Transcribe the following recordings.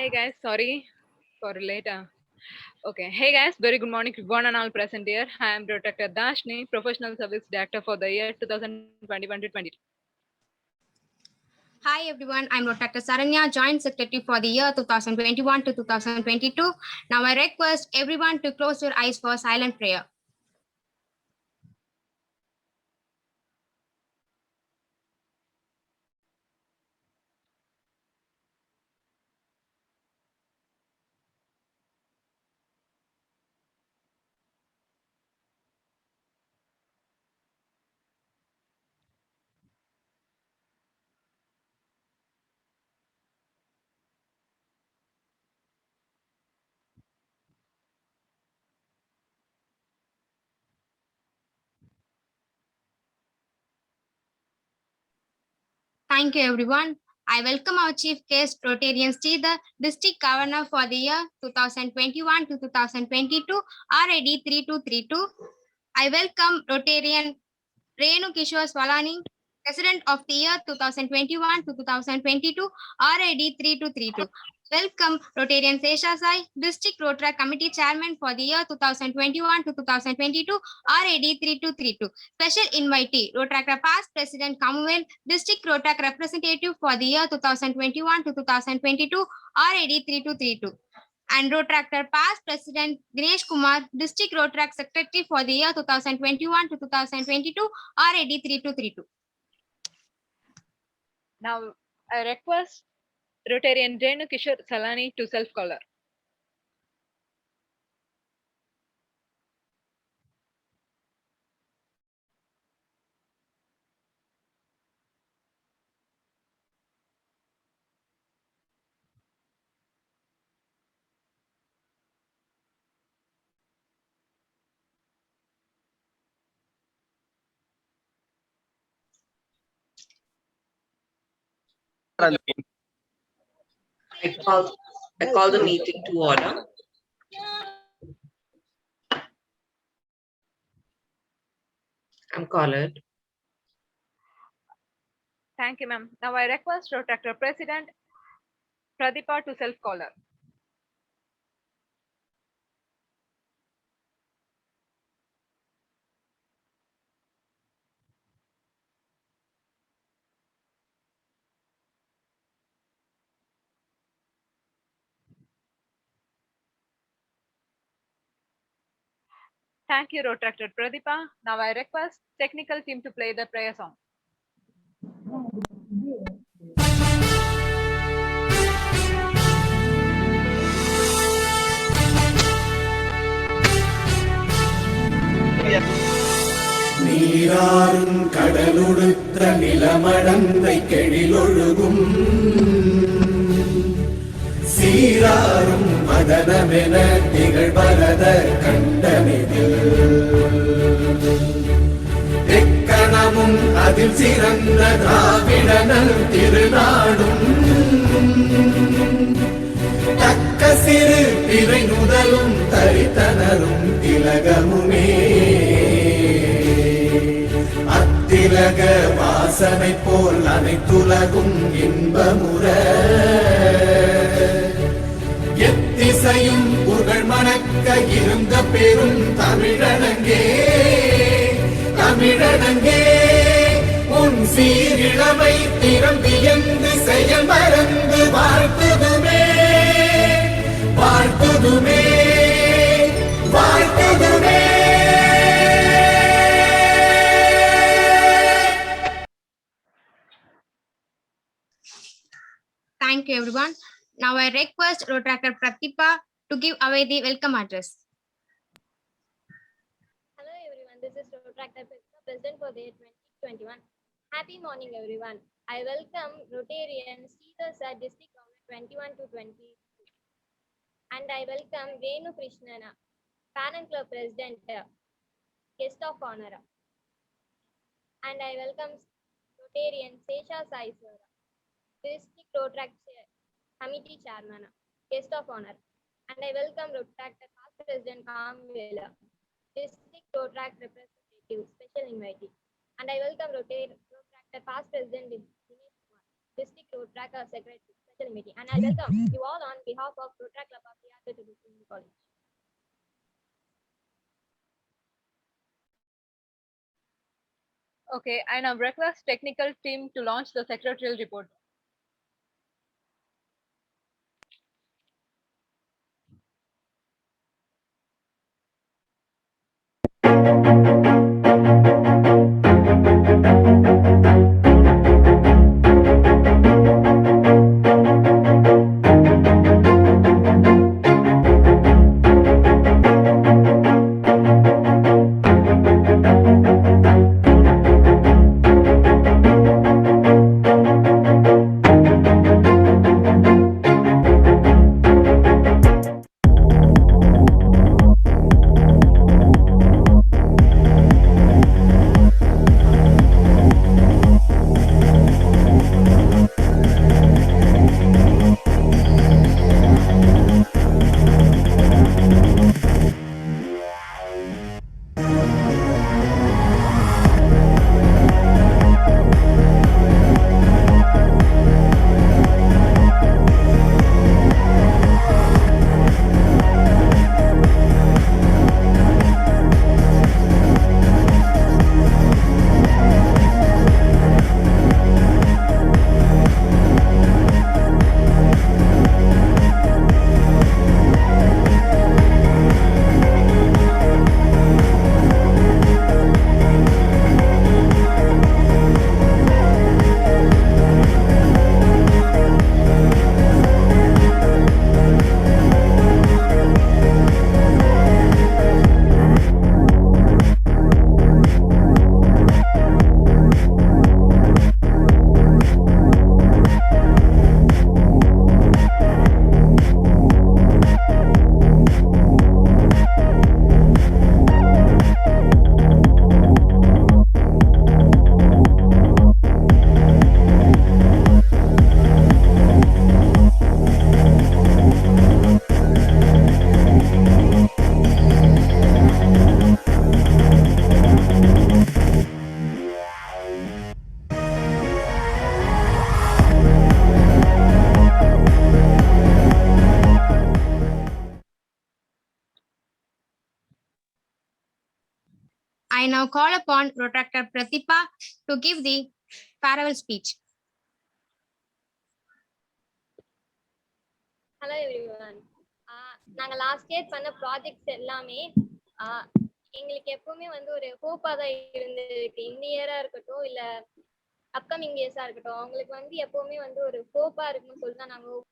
Hey guys, sorry for later. Okay. Hey guys, very good morning to one and all present here. I am Dr. Dashni, Professional Service Director for the year 2021-22. Hi everyone, I'm Dr. Saranya, Joint Secretary for the year 2021 to 2022. Now I request everyone to close your eyes for silent prayer. Thank you everyone. I welcome our Chief Guest, Rotarian Sridhar, District Governor for the year 2021 to 2022, RAD 3232. I welcome Rotarian Renu Kishore Swalani, President of the year 2021 to 2022, RAD 3232. Welcome Rotarian Sesha Sai, District Rotary Committee Chairman for the year 2021 to 2022, RAD 3232. Special invitee, Rotary Past President Commonwealth, District Rotary Representative for the year 2021 to 2022, RAD 3232. And Rotractor Past President Dinesh Kumar, District Rotrac Secretary for the year 2021 to 2022, RAD 3232. Now I request Rotarian Renu Kishore Salani to self-caller. I call the meeting to order. I'm called. Thank you, ma'am. Now I request Rotractor President Pradeepa to self-caller. Thank you, Rotractor Pradeepa. Now I request technical team to play the prayer song. நீராறும் கடலுடுத்த நிலமடந்தை கெழிலொழுகும் சீராறும் மதனமென திகழ்வரத கண்டமிதில் எக்கணமும் அதில் சிறந்த திராவிடனல் திருநாடும் தக்க சிறு பிறை நுதலும் தரித்தனரும் திலகமுமே அத்திலக வாசனை போல் அனைத்துலகும் இன்பமுற எத்திசையும் புகழ் மணக்க இருந்த பெரும் தமிழனங்கே தமிழனங்கே உன் சீரிழமை திறம்பியந்து செயல் மறந்து வாழ்த்துதுமே வாழ்த்துதுமே வாழ்த்துதுமே. Thank you, everyone. Now I request Rotractor Pradeepa to give away the welcome address. Hello everyone, this is Rotractor Pradeepa, President for the year 2021. Happy morning everyone. I welcome Rotarians, Teachers at District Government 21 to 22. And I welcome Venu Krishnana, Parent Club President, Guest of Honor. And I welcome Rotarian Sesha Sai Sir, District Rotractor Committee Chairman, Guest of Honor. And I welcome Rotractor Past President Kamvela, District Rotractor Representative, Special Invitee. And I welcome Rotractor Past President Dinesh Kumar, District Rotractor Secretary, Special Invitee. And I welcome you all on behalf of Rotractor Club of the to the college. Okay, I now request technical team to launch the secretarial report. I now call upon Rotractor Pradeepa to give the farewell speech. Hello everyone. நாங்க last year பண்ண projects எல்லாமே எங்களுக்கு எப்பவுமே வந்து ஒரு ஹோப்பா தான் இருந்திருக்கு. இந்த இயரா இருக்கட்டும் இல்ல அப்கமிங் இயர்ஸா இருக்கட்டும், அவங்களுக்கு வந்து எப்பவுமே வந்து ஒரு ஹோப்பா இருக்குன்னு சொல்லி தான் நாங்க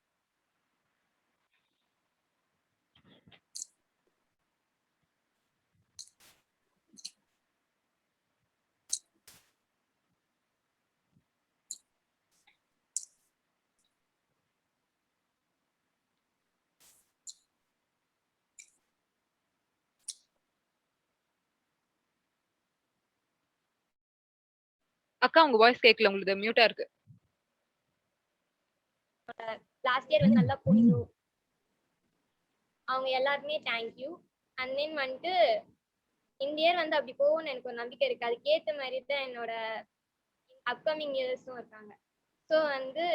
அக்கா உங்க வாய்ஸ் கேட்கல, உங்களுக்கு மியூட்டா இருக்கு. லாஸ்ட் இயர் வந்து நல்லா போனோம். அவங்க எல்லாருமே தேங்க்யூ. அண்ட் தென் வந்துட்டு இந்த இயர் வந்து அப்படி போகும்னு எனக்கு ஒரு நம்பிக்கை இருக்கு. அதுக்கேற்ற மாதிரி தான் என்னோட அப்கமிங் இயர்ஸும் இருக்காங்க. ஸோ வந்து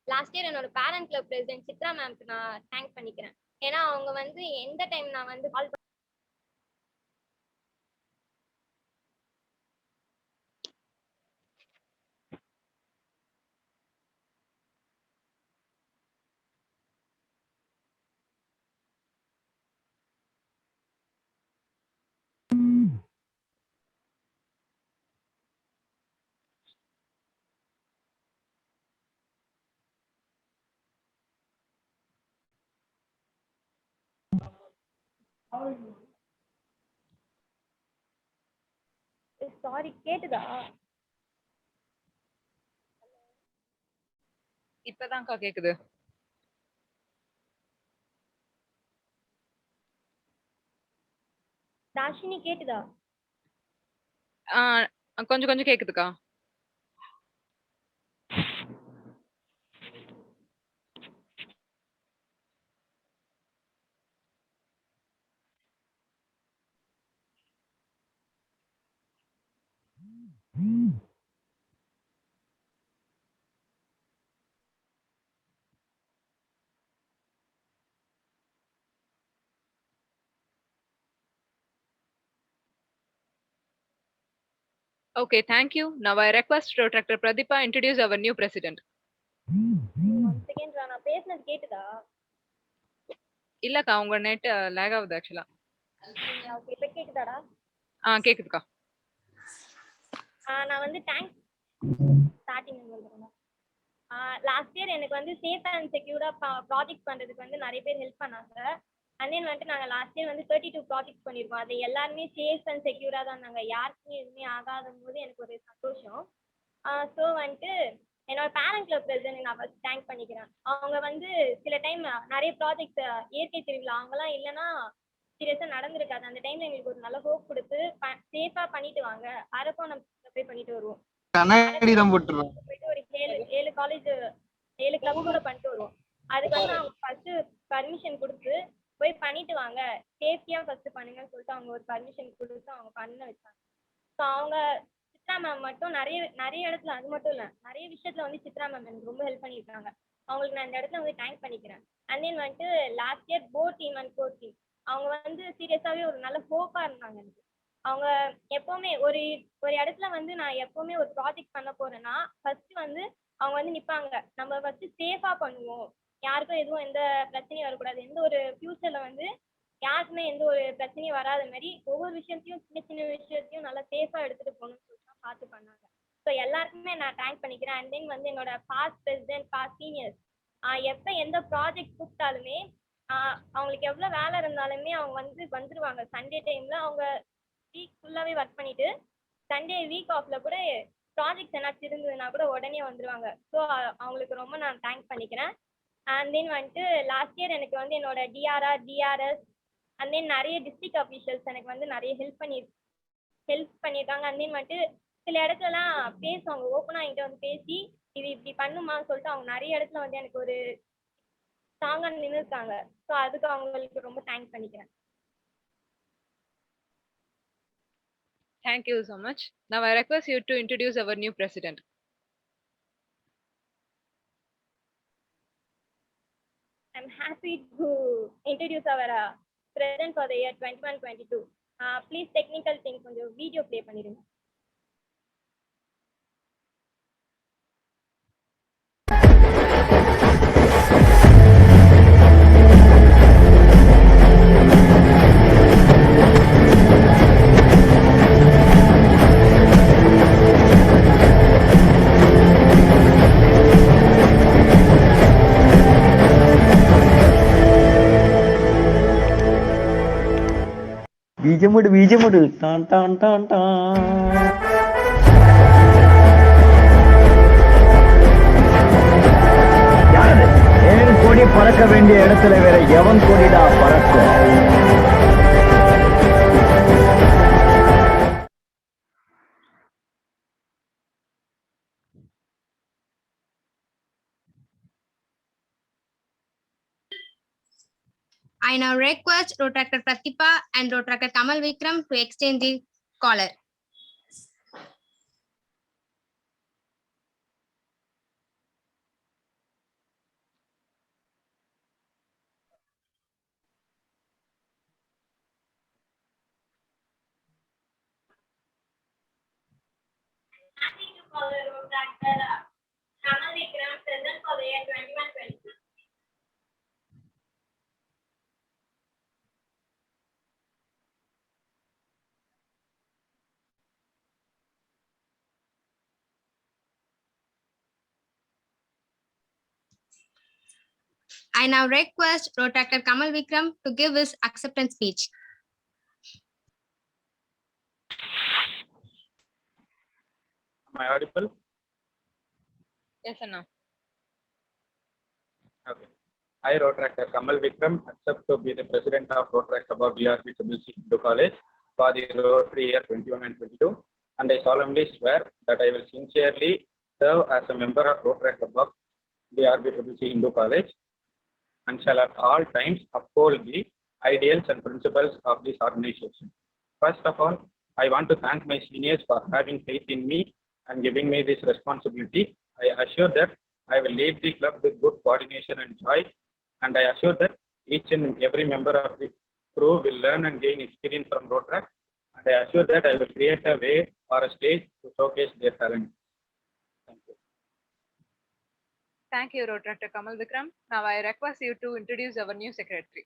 லாஸ்ட் இயர் என்னோட பேரண்ட் கிளப் பிரசிடென்ட் சித்ரா மேம்க்கு நான் தேங்க் பண்ணிக்கிறேன். ஏன்னா அவங்க வந்து எந்த டைம் நான் வந்து கால் சாரி கேட்டுதா? இப்பதான்க்கா கேக்குது. தாஷினி கேட்டுதா? கொஞ்சம் கொஞ்சம் கேக்குதுக்கா. Okay, thank you. Now I request Dr. Pradipha introduce our new president. Second நான் பேசுனது கேட்டுதா? இல்லக்கா உங்க நெட் லேக் ஆகுது ஆக்சுவலா. ஓகே, இப்ப கேக்குதாடா? கேக்குதுக்கா. நான் வந்து தேங்க்ஸ் ஸ்டார்டிங் வந்துடுறேன். லாஸ்ட் இயர் எனக்கு வந்து சேஃப் அண்ட் செக்யூரா ப்ராஜெக்ட் பண்றதுக்கு வந்து நிறைய பேர் ஹெல்ப் பண்ணாங்க. அண்ட் தென் வந்துட்டு நாங்கள் லாஸ்ட் இயர் வந்து 32 ப்ராஜெக்ட் பண்ணியிருக்கோம். அது எல்லாருமே சேஃப் அண்ட் செக்யூரா தான் இருந்தாங்க. யாருக்குமே எதுவுமே ஆகாத போது எனக்கு ஒரு சந்தோஷம். ஸோ வந்துட்டு என்னோட பேரண்ட் கிளப் பிரசிடென்ட் நான் ஃபர்ஸ்ட் தேங்க் பண்ணிக்கிறேன். அவங்க வந்து சில டைம் நிறைய ப்ராஜெக்ட் இயற்கை திருவிழா அவங்களாம் இல்லைன்னா சீரியஸாக நடந்திருக்காது. அந்த டைம்ல எங்களுக்கு ஒரு நல்ல ஹோப் கொடுத்து சேஃபாக பண்ணிட்டு வாங்க, அரக்கோணம் போய் பண்ணிட்டு வருவோம். போயிட்டு ஒரு 7 காலேஜ் 7 கிளப் கூட பண்ணிட்டு வருவோம். அதுக்கு வந்து அவங்க ஃபர்ஸ்ட் பர்மிஷன் கொடுத்து போய் பண்ணிட்டு வாங்க, சேஃப்டியா ஃபர்ஸ்ட் பண்ணுங்கன்னு சொல்லிட்டு அவங்க ஒரு பர்மிஷன் கொடுத்து அவங்க பண்ண வச்சாங்க. ஸோ அவங்க சித்ரா மேம் மட்டும் நிறைய இடத்துல, அது மட்டும் இல்லை நிறைய விஷயத்துல வந்து சித்ரா மேம் எனக்கு ரொம்ப ஹெல்ப் பண்ணியிருக்காங்க. அவங்களுக்கு நான் இந்த இடத்துல வந்து தேங்க் பண்ணிக்கிறேன். அண்ட் தென் வந்துட்டு last year board team and core team அவங்க வந்து சீரியஸாகவே ஒரு நல்ல ஹோப்பா இருந்தாங்க எனக்கு. அவங்க எப்பவுமே ஒரு இடத்துல வந்து நான் எப்பவுமே ஒரு ப்ராஜெக்ட் பண்ண போறேன்னா ஃபர்ஸ்ட் வந்து அவங்க வந்து நிப்பாங்க, நம்ம ஃபர்ஸ்ட் சேஃபா பண்ணுவோம், யாருக்கும் எதுவும் எந்த பிரச்சனையும் வரக்கூடாது, எந்த ஒரு ஃபியூச்சர்ல வந்து யாருக்குமே எந்த ஒரு பிரச்சனையும் வராத மாதிரி ஒவ்வொரு விஷயத்தையும் சின்ன சின்ன விஷயத்தையும் நல்லா சேஃபா எடுத்துட்டு போகணும்னு சொல்லிட்டு பார்த்து பண்ணாங்க. ஸோ எல்லாருக்குமே நான் தேங்க் பண்ணிக்கிறேன். அண்ட் தென் வந்து என்னோட பாஸ்ட் பிரசிடென்ட், பாஸ்ட் சீனியர்ஸ் எப்போ எந்த ப்ராஜெக்ட் கூப்பிட்டாலுமே அவங்களுக்கு எவ்வளோ வேலை இருந்தாலுமே அவங்க வந்து வந்துடுவாங்க. சண்டே டைம்ல அவங்க வீக் ஃபுல்லாகவே ஒர்க் பண்ணிட்டு சண்டே வீக் ஆஃப்ல கூட ப்ராஜெக்ட்ஸ் என்னாச்சும் இருந்ததுன்னா கூட உடனே வந்துடுவாங்க. ஸோ அவங்களுக்கு ரொம்ப நான் தேங்க் பண்ணிக்கிறேன். அண்ட் தென் வந்துட்டு லாஸ்ட் இயர் எனக்கு வந்து என்னோட டிஆர்ஆர், டிஆர்எஸ் அண்ட் தென் நிறைய டிஸ்ட்ரிக்ட் அஃபீஷியல்ஸ் எனக்கு வந்து நிறைய ஹெல்ப் பண்ணியிருக்காங்க. அண்ட் தென் வந்துட்டு சில இடத்துலலாம் பேசுவாங்க, ஓப்பனாக என்கிட்ட வந்து பேசி இது இப்படி பண்ணுமான்னு சொல்லிட்டு அவங்க நிறைய இடத்துல வந்து எனக்கு ஒரு ஸ்ட்ராங்காக நின்றுருக்காங்க. ஸோ அதுக்கு அவங்களுக்கு ரொம்ப தேங்க் பண்ணிக்கிறேன். Thank you so much. Now I request you to introduce our new president. I'm happy to introduce our president for the year 21-22. Please technical thing கொஞ்சம் வீடியோ ப்ளே பண்ணிடுங்க. பீஜமுடு டான் டான் டான் டான். யாரு ஏன் கொடி பறக்க வேண்டிய இடத்துல வேற எவன் கொடிடா பறக்கும்? I now request Rotractor Pratibha and Rotractor Kamal Vikram to exchange the collar. Happy to call the Rotractor Kamal Vikram present for the year 21-22. I now request Rotractor Kamal Vikram to give his acceptance speech. Am I audible? Yes, Anna. Okay. I, Rotractor Kamal Vikram, accept to be the president of Rotract Club of DRBCC Hindu College for the Rotary year 21 and 22, and I solemnly swear that I will sincerely serve as a member of Rotract Club of DRBCC Hindu College and shall at all times uphold the ideals and principles of this organization. First of all, I want to thank my seniors for having faith in me and giving me this responsibility. I assure that I will lead the club with good coordination and joy, and I assure that each and every member of the crew will learn and gain experience from Rotract, and I assure that I will create a way or a stage to showcase their talent. Thank you. Thank you, Rotractor Kamal Vikram. Now I request you to introduce our new secretary.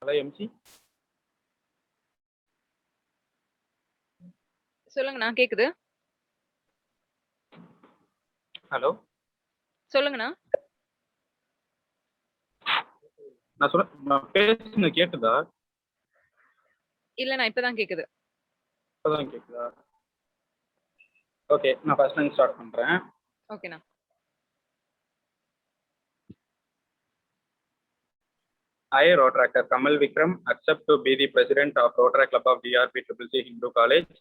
Hello, MC. சொல்லுங்கண்ணா, கேக்குது? Hello. சொல்லுங்கண்ணா. நான் பேசுறது கேக்குதா? இல்லண்ணா, இப்பதான் கேக்குது. இப்பதான் கேக்குதா? ஓகே, நான் ஃபர்ஸ்ட் லைன் ஸ்டார்ட் பண்றேன். ஓகேண்ணா. I, Rotractor Kamal Vikram, accept to be the president of Rotract Club of DRBCC Hindu College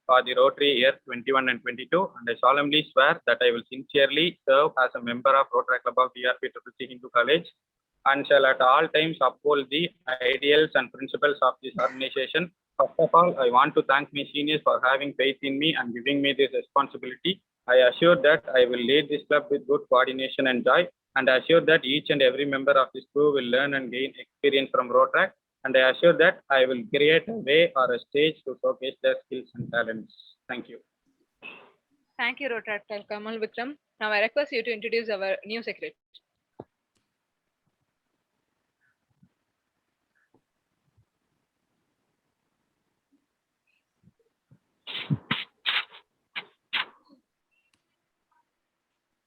for the Rotary year 21 and 22, and I solemnly swear that I will sincerely serve as a member of Rotract Club of DRBCC Hindu College and shall at all times uphold the ideals and principles of this organization. First of all, I want to thank my seniors for having faith in me and giving me this responsibility. I assure that I will lead this club with good coordination and joy, and I assure that each and every member of this crew will learn and gain experience from Rotract, and I assure that I will create a way or a stage to showcase their skills and talents. Thank you. Thank you, Rotractor Kamal Vikram. Now I request you to introduce our new secretary.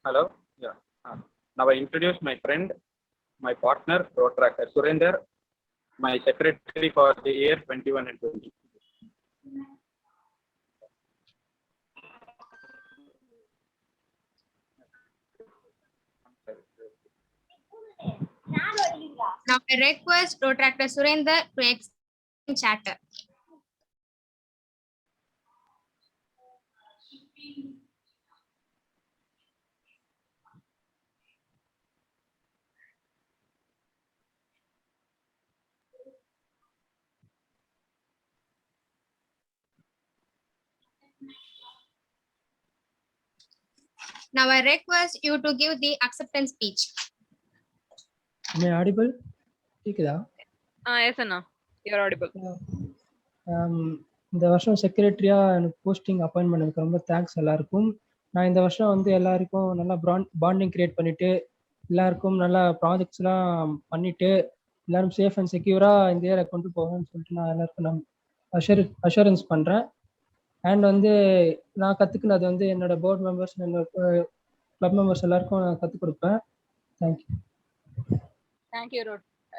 Hello. Yeah. Now I introduce my friend, my partner, Rotractor Surender, my secretary for the year 21 and 20. Now I request Rotractor Surender to exchange chatter. Now I request you to give the acceptance speech. Am I audible? கேக்குதா? Yes, Anna. You're audible. இந்த வருஷம் செக்ரட்டரியா எனக்கு posting appoint பண்ணதுக்கு ரொம்ப thanks எல்லாருக்கும். நான் இந்த வருஷம் வந்து எல்லாருக்கும் நல்லா பாண்டிங் கிரியேட் பண்ணிட்டு எல்லாருக்கும் நல்லா ப்ராஜெக்ட்ஸ்லாம் பண்ணிட்டு எல்லாரும் சேஃப் அண்ட் செக்யூராக இந்த இயரை கொண்டு போகணும்னு சொல்லிட்டு நான் எல்லாருக்கும் அஷூரன்ஸ் பண்ணுறேன். அண்ட் வந்து நான் கற்றுக்கினது வந்து என்னோட போர்ட் மெம்பர்ஸ், என்னோட கிளப் மெம்பர்ஸ் எல்லாருக்கும் நான் கற்றுக் கொடுப்பேன். Thank you. Thank you,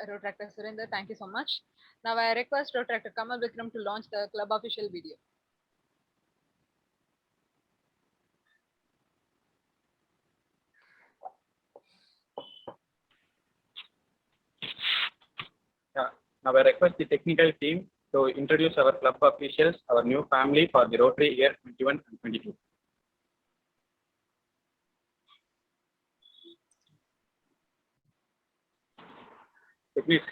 Rotractor Surinder. Thank you so much. Now I request Rotractor Kamal Vikram to launch the club official video. Yeah. Now I request the technical team to introduce our club officials, our new family for the Rotary year 21 and 22. So please.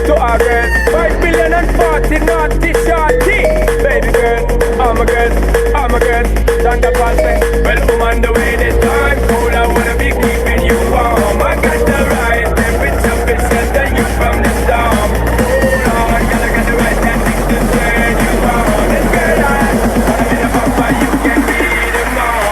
To our girls, 5 billion and 40 naughty shorty. Baby girl, all my girls, Thunderball say, well, woman, the way this time cold, I wanna be keeping you warm. I got the right temperature to shelter you from the storm. Hold on, girl, I got the right tactics to turn you on. And girl, I wanna be the papa, you can be the mom.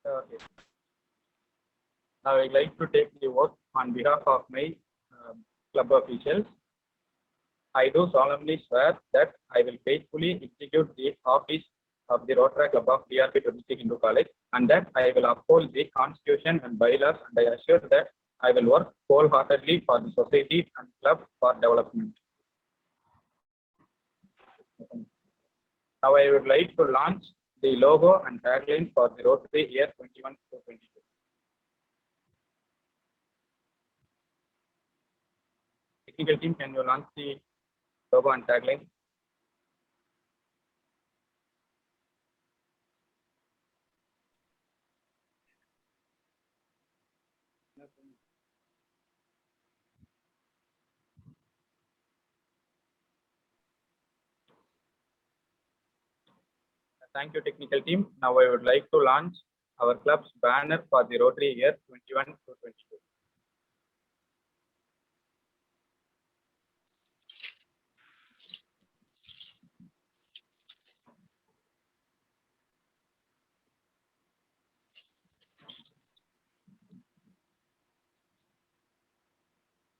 Okay. Now I would like to take the work on behalf of my club officials. I do solemnly swear that I will faithfully execute the office of the Rotary Club of DRP 26 Hindu College, and that I will uphold the Constitution and bylaws, and I assure that I will work wholeheartedly for the society and club for development. Now I would like to launch the logo and tagline for the Rotary year 21 to 22. Technical team, can you launch the logo and tagline? Thank you, technical team. Now I would like to launch our club's banner for the Rotary year 21 to 22.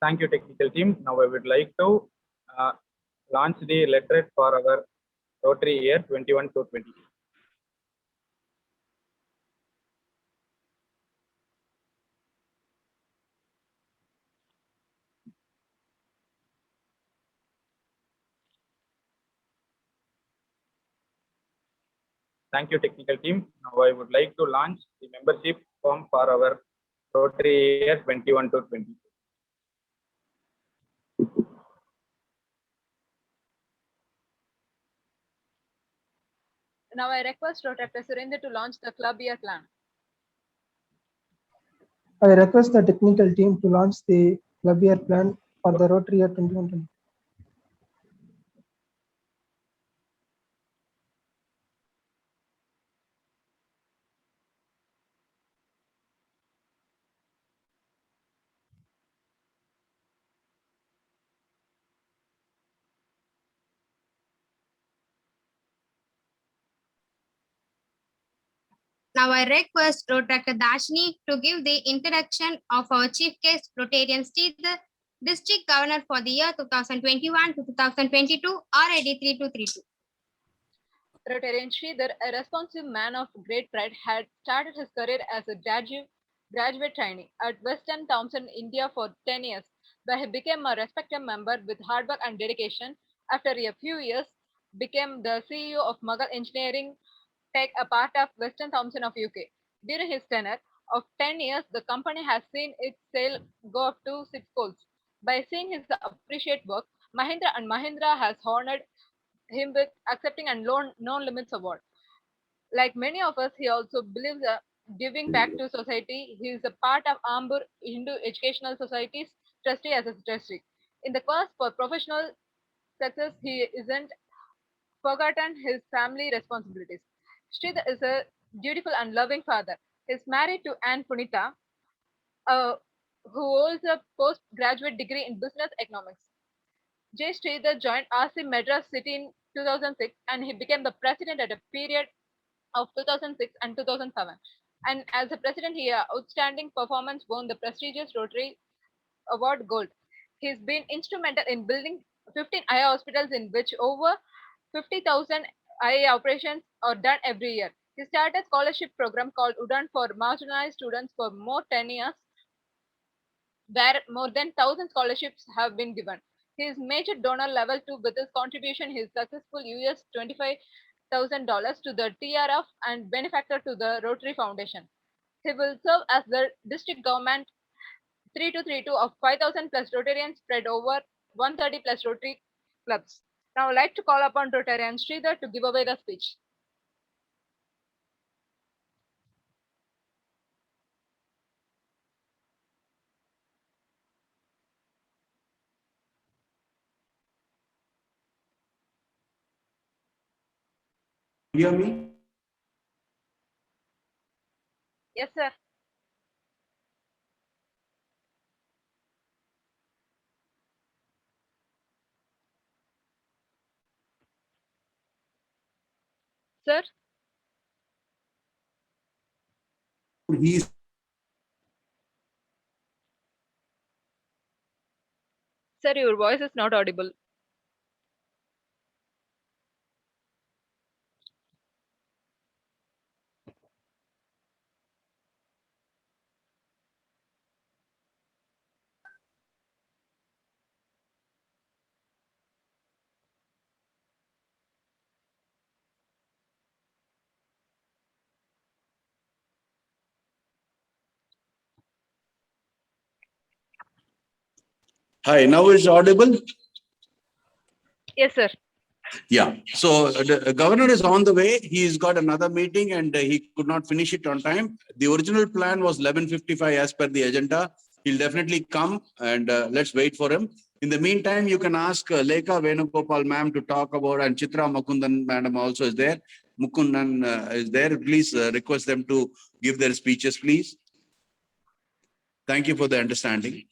Thank you, technical team. Now I would like to launch the letterhead for our Rotary year 21 to 22. Thank you, technical team. Now I would like to launch the membership form for our Rotary year 21 to 22. Now I request Dr. Surinder to launch the club year plan. I request the technical team to launch the club year plan for the Rotary year 21-22. Now I request Dr. Dashni to give the introduction of our chief guest, Rotarian Steve, the district governor for the year 2021 to 2022, RAD 3232. Rotarian Sridhar, a responsive man of great pride, had started his career as a graduate trainee at Western Thompson, India for 10 years, where he became a respected member with hard work and dedication. After a few years, became the CEO of Mughal Engineering Tech, a part of Western Thompson of UK. During his tenure of 10 years, the company has seen its sale go up to 6 folds. By seeing his appreciate work, Mahindra and Mahindra has honored him with accepting and no limits award. Like many of us, he also believes giving back to society. He is a part of Ambur Hindu Educational Society's trustee as a trustee. In the quest for professional success, he isn't forgotten his family responsibilities. Sridhar is a dutiful and loving father. He is married to Anne Punita, who holds a postgraduate degree in business economics. J. Sridhar joined RC Madras City in 2006 and he became the president at a period of 2006 and 2007. And as a president, he outstanding performance won the prestigious Rotary Award Gold. He's been instrumental in building 15 eye hospitals in which over 50,000 eye operations are done every year. He started a scholarship program called Udan for marginalized students for more 10 years, where more than 1,000 scholarships have been given. He is major donor level 2 with his contribution. He is successful US $25,000 to the TRF and benefactor to the Rotary Foundation. He will serve as the district government 3232 of 5,000 plus Rotarians spread over 130 plus Rotary clubs. Now I'd like to call upon Rotarian Sridhar to give away the speech. Hear me? Yes, sir. Sir? He's Sir, your voice is not audible. Hi, now is audible? Yes, sir. Yeah. So the governor is on the way. He's got another meeting and he could not finish it on time. The original plan was 11:55 as per the agenda. He'll definitely come and let's wait for him. In the meantime, you can ask Lekha Venugopal ma'am to talk about, and Chitra Mukundan madam also is there. Mukundan is there. Please request them to give their speeches, please. Thank you for the understanding.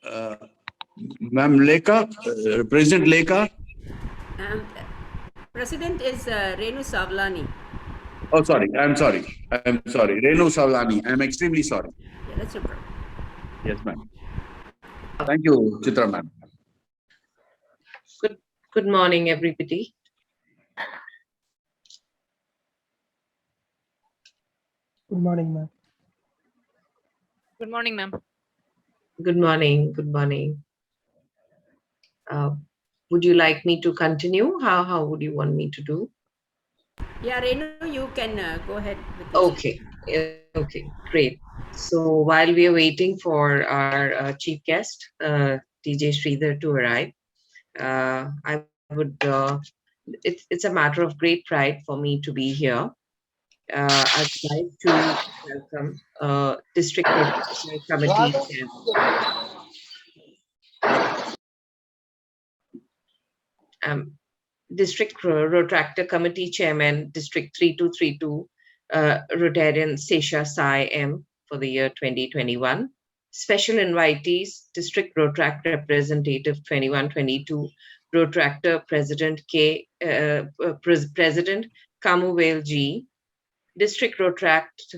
Ma'am Lekha, President Lekha. President is Renu Savlani. Oh, sorry. I'm sorry. Renu Savlani. I'm extremely sorry. Yeah, that's no problem. Yes, ma'am. Thank you, Chitra ma'am. Good morning, everybody. Good morning, ma'am. Good morning, ma'am. Good morning. Good morning. Would you like me to continue? How would you want me to do? Yeah, Renu, you can go ahead with this. Okay. Okay, great. So while we are waiting for our chief guest, DJ Sridhar, to arrive, I would. It's a matter of great pride for me to be here. I'd like to welcome District Committee District Rotractor Committee Chairman, District 3232, Rotarian Sesha Sai M for the year 2021. Special invitees, District Rotract Representative 2122, Rotractor President President Kamuvel G, District Rotract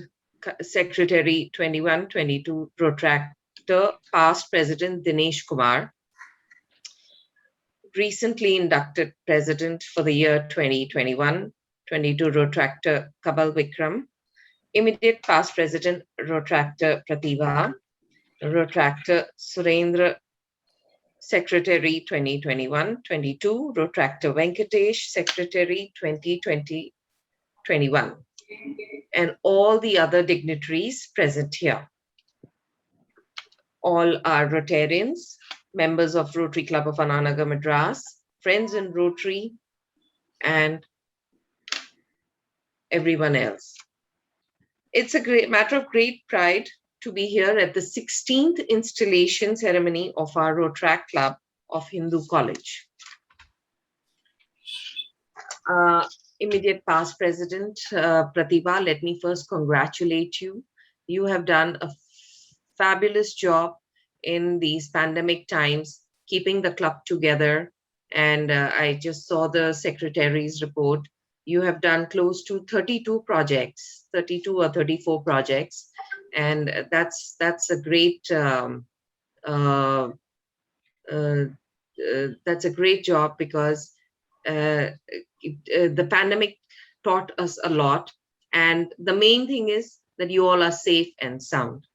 Secretary 2122, Rotractor Past President Dinesh Kumar, recently inducted President for the year 2021-22, Rotractor Kabal Vikram, immediate past President Rotractor Pratibha, Rotractor Surendra, Secretary 2021-22, Rotractor Venkatesh, Secretary 2020-21, and all the other dignitaries present here. All are Rotarians, members of Rotary Club of Ananagar Madras, friends in Rotary, and everyone else. It's a great matter of great pride to be here at the 16th installation ceremony of our Rotract Club of Hindu College. Immediate past President Pratibha, let me first congratulate you. You have done a fabulous job in these pandemic times, keeping the club together. And I just saw the secretary's report. You have done close to 32 projects, 32 or 34 projects. And that's a great, that's a great job, because the pandemic taught us a lot. And the main thing is that you all are safe and sound.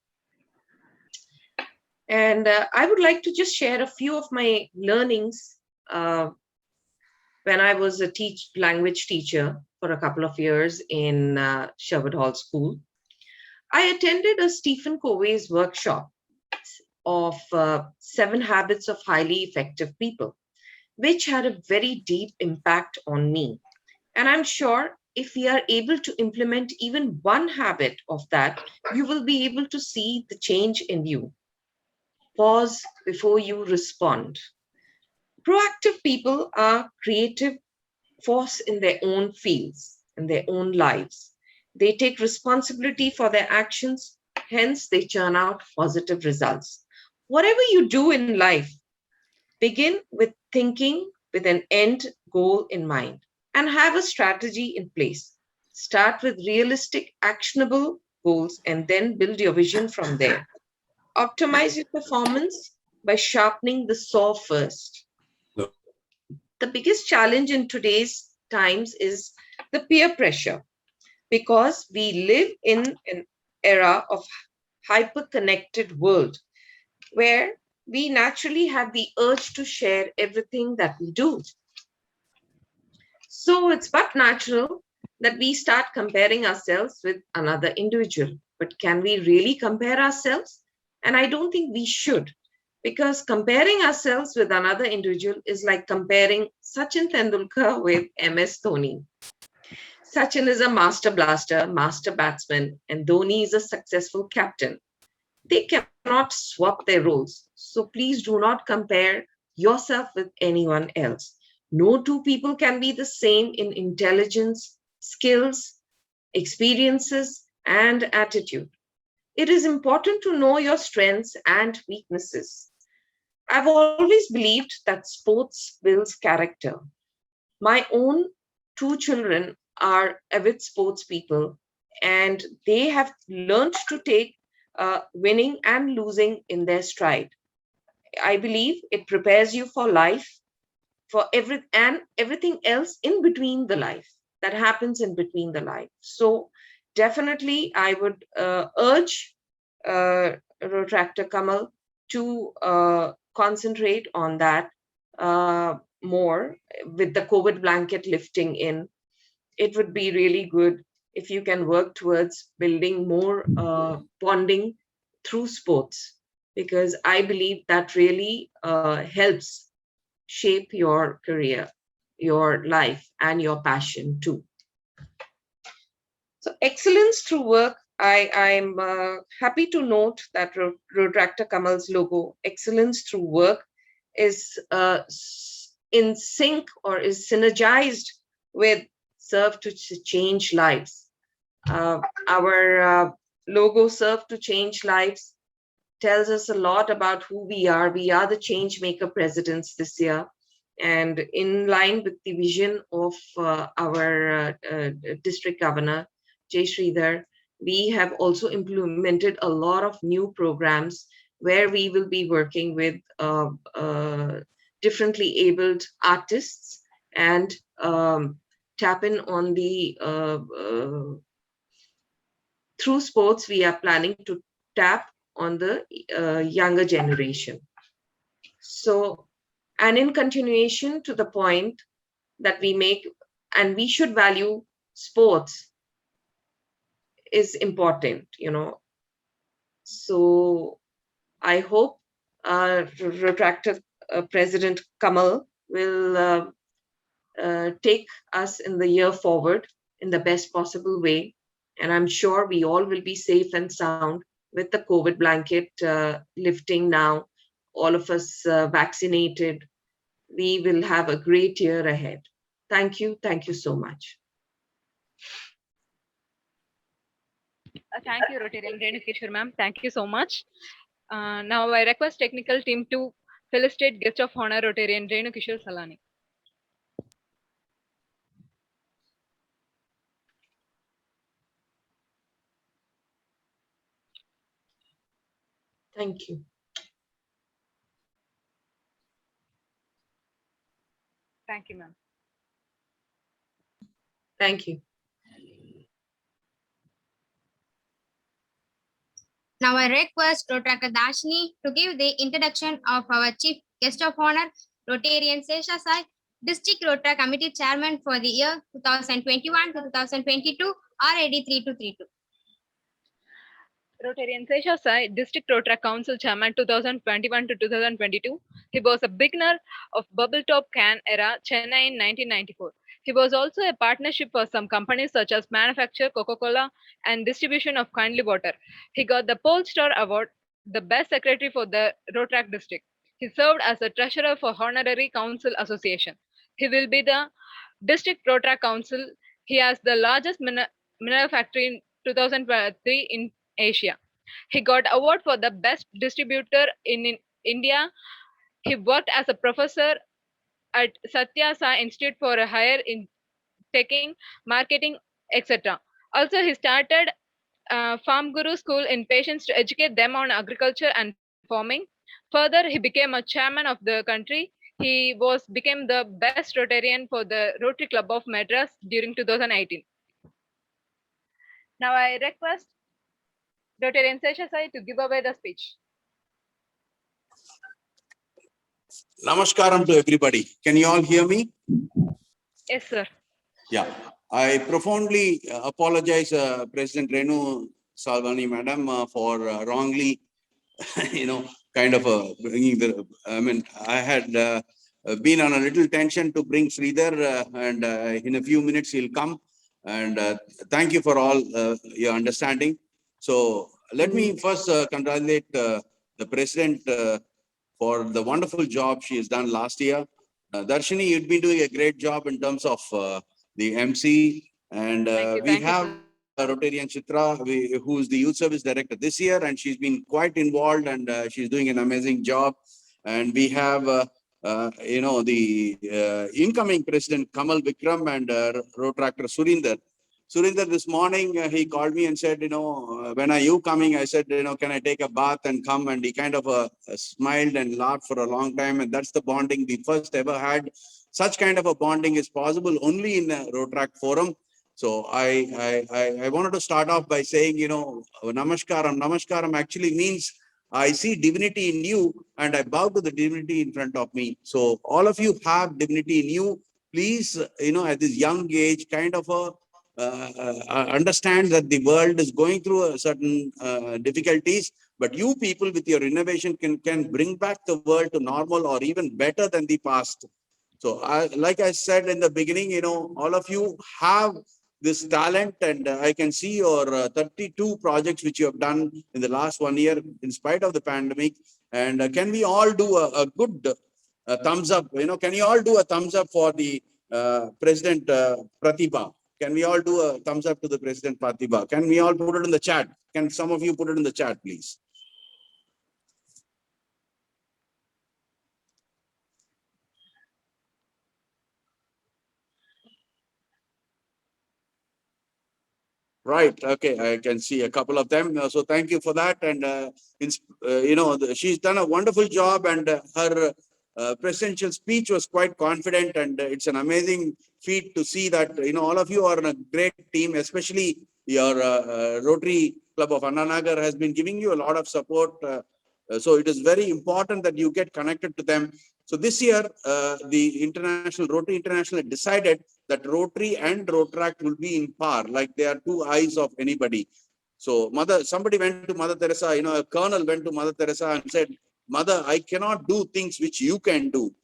And I would like to just share a few of my learnings when I was a language teacher for a couple of years in Sherwood Hall School. I attended a Stephen Covey's workshop of 7 Habits of Highly Effective People, which had a very deep impact on me. And I'm sure if we are able to implement even one habit of that, you will be able to see the change in you. Pause before you respond. Proactive people are creative force in their own fields, in their own lives. They take responsibility for their actions, hence they churn out positive results. Whatever you do in life, begin with thinking with an end goal in mind and have a strategy in place. Start with realistic, actionable goals and then build your vision from there. Optimize your performance by sharpening the saw first. The biggest challenge in today's times is the peer pressure, because we live in an era of hyper-connected world where we naturally have the urge to share everything that we do. So it's but natural that we start comparing ourselves with another individual. But can we really compare ourselves? And I don't think we should, because comparing ourselves with another individual is like comparing Sachin Tendulkar with MS Dhoni. Sachin is a master blaster, master batsman, and Dhoni is a successful captain. They cannot swap their roles. So please do not compare yourself with anyone else. No two people can be the same in intelligence, skills, experiences, and attitude. It is important to know your strengths and weaknesses. I've always believed that sports builds character. My own two children are avid sports people, and they have learned to take winning and losing in their stride. I believe it prepares you for life, for everything else in between the life that happens in between the life. So definitely, I would urge Rotractor Kamal to concentrate on that more with the COVID blanket lifting in. It would be really good if you can work towards building more bonding through sports, because I believe that really helps shape your career, your life, and your passion too. So excellence through work. I'm happy to note that Rotractor Kamal's logo, excellence through work, is in sync or is synergized with serve to change lives. Our logo, serve to change lives, tells us a lot about who we are. We are the change maker presidents this year. And in line with the vision of our district governor, Jay Sridhar, we have also implemented a lot of new programs where we will be working with differently abled artists and tap in on the through sports. We are planning to tap on the younger generation. So, and in continuation to the point that we make, and we should value sports is important, So I hope Rotractor President Kamal will take us in the year forward in the best possible way. And I'm sure we all will be safe and sound with the COVID blanket lifting now, all of us vaccinated. We will have a great year ahead. Thank you. Thank you so much. Thank you, Rotarian Renu Kishore ma'am. Thank you so much. Now I request technical team to felicitate guest of honor Rotarian Renu Kishore Salani. Thank you. Thank you, ma'am. Thank you. Now I request Rotractor Dashni to give the introduction of our chief guest of honor, Rotarian Sesha Sai, District Rotary Committee Chairman for the year 2021 to 2022, RAD 3232. Rotarian Sesha Sai, District Rotary Council Chairman 2021 to 2022. He was a beginner of Bubble Top Can era, Chennai in 1994. He was also a partnership for some companies such as manufacture Coca-Cola and distribution of Kindly Water. He got the Pole Star Award, the best secretary for the Rotary District. He served as a treasurer for Honorary Council Association. He will be the District Rotary Council. He has the largest mineral factory in 2003 in Asia. He got award for the best distributor in India. He worked as a professor at Satya Sai Institute for Higher in Taking, Marketing, etc. Also, he started Farm Guru School in patients to educate them on agriculture and farming. Further, he became a chairman of the country. He became the best Rotarian for the Rotary Club of Madras during 2018. Now I request Rotarian Sesha Sai to give away the speech. Namaskaram to everybody. Can you all hear me? Yes, sir. Yeah. I profoundly apologize, President Renu Salvani, madam, for wrongly, kind of bringing the, I had been on a little tension to bring Sridhar and in a few minutes he'll come. And thank you for all your understanding. So let me first congratulate the President for the wonderful job she has done last year. Darshini, you've been doing a great job in terms of the MC. And we have Rotarian Chitra, who is the Youth Service Director this year, and she's been quite involved and she's doing an amazing job. And we have, the incoming president Kamal Vikram and Rotractor Surinder. Surinder, this morning, he called me and said, when are you coming? I said, can I take a bath and come? And he kind of smiled and laughed for a long time. And that's the bonding we first ever had. Such kind of a bonding is possible only in a Rotract forum. So I wanted to start off by saying, Namaskaram. Namaskaram actually means I see divinity in you and I bow to the divinity in front of me. So all of you have divinity in you. Please, at this young age, kind of understand that the world is going through a certain difficulties, but you people with your innovation can bring back the world to normal or even better than the past. So like I said in the beginning, all of you have this talent, and I can see your 32 projects which you have done in the last 1 year in spite of the pandemic. And can we all do a good thumbs up? Can you all do a thumbs up for the President Pratibha? Can we all do a thumbs up to the President Pratibha? Can we all put it in the chat? Can some of you put it in the chat, please? Right. Okay. I can see a couple of them. So thank you for that. And, she's done a wonderful job, and her presidential speech was quite confident. And it's an amazing feat to see that, all of you are in a great team, especially your Rotary Club of Annanagar has been giving you a lot of support. So it is very important that you get connected to them. So this year, the Rotary International decided that Rotary and Rotract will be in par, like they are two eyes of anybody. So somebody went to Mother Teresa, a colonel went to Mother Teresa and said, Mother, I cannot do things which you can do.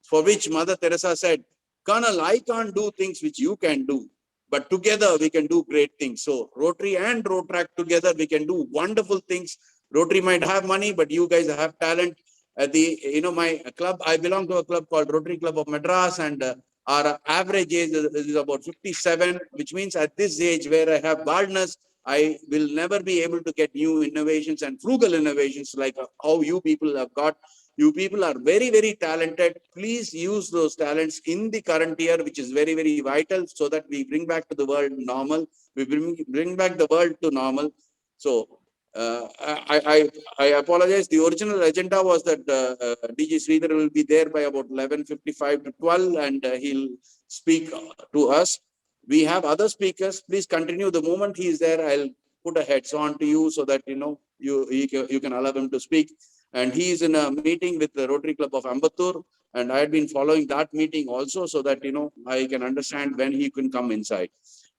For which Mother Teresa said, Colonel, I can't do things which you can do, but together we can do great things. So Rotary and Rotract together, we can do wonderful things. Rotary might have money, but you guys have talent. My club, I belong to a club called Rotary Club of Madras, and our average age is about 57, which means at this age where I have baldness, I will never be able to get new innovations and frugal innovations like how you people have got. You people are very, very talented. Please use those talents in the current year, which is very, very vital, so that we bring back to the world normal. We bring back the world to normal. So I apologize. The original agenda was that DG Sridhar will be there by about 11:55 to 12, and he'll speak to us. We have other speakers. Please continue. The moment he is there, I'll put a heads on to you so that you can allow him to speak. And he is in a meeting with the Rotary Club of Ambattur, and I had been following that meeting also, so that I can understand when he can come inside.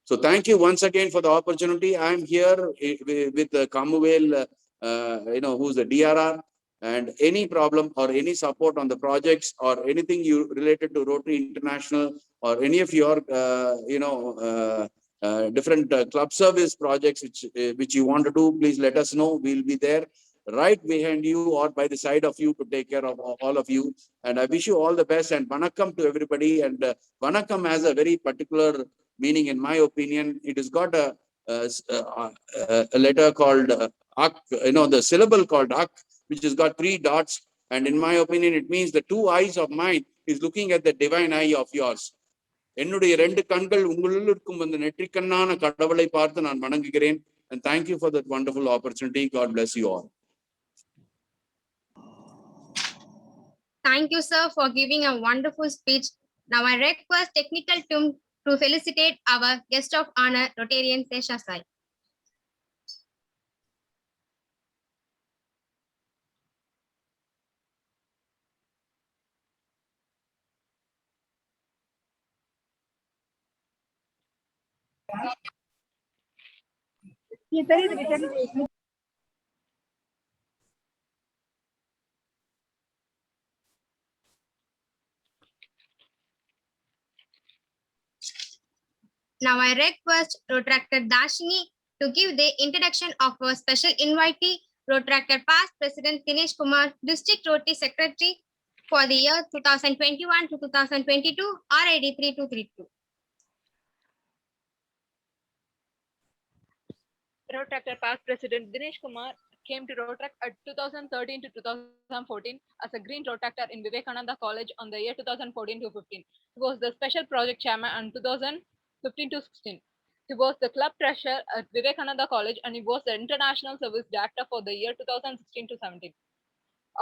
So thank you once again for the opportunity. I'm here with Kamuvel, who's the DRR, and any problem or any support on the projects or anything you related to Rotary International or any of your, different club service projects which you want to do, please let us know. We'll be there right behind you or by the side of you to take care of all of you. And I wish you all the best, and Vanakkam to everybody. And Vanakkam has a very particular meaning, in my opinion. It has got a letter called Ak, the syllable called Ak, which has got 3 dots. And in my opinion, it means the 2 eyes of mine is looking at the divine eye of yours. என்னுடைய 2 கண்கள் உங்களுள் இருக்கும் அந்த நெற்றிக்கண்ணான கடவுளை பார்த்து நான் வணங்குகிறேன். And thank you for that wonderful opportunity. God bless you all. Thank you, sir, for giving a wonderful speech. Now I request technical team to felicitate our guest of honor, Rotarian Sesha Sai. Now I request Rotractor Dashini to give the introduction of our special invitee, Rotractor Past President Dinesh Kumar, District Rotary Secretary for the year 2021 to 2022, RID 3232. Rotractor past president Dinesh Kumar came to Rotract at 2013 to 2014 as a green Rotractor in Vivekananda College on the year 2014 to 15. He was the special project chairman on 2015 to 16. He was the club treasurer at Vivekananda College and he was the international service director for the year 2016 to 17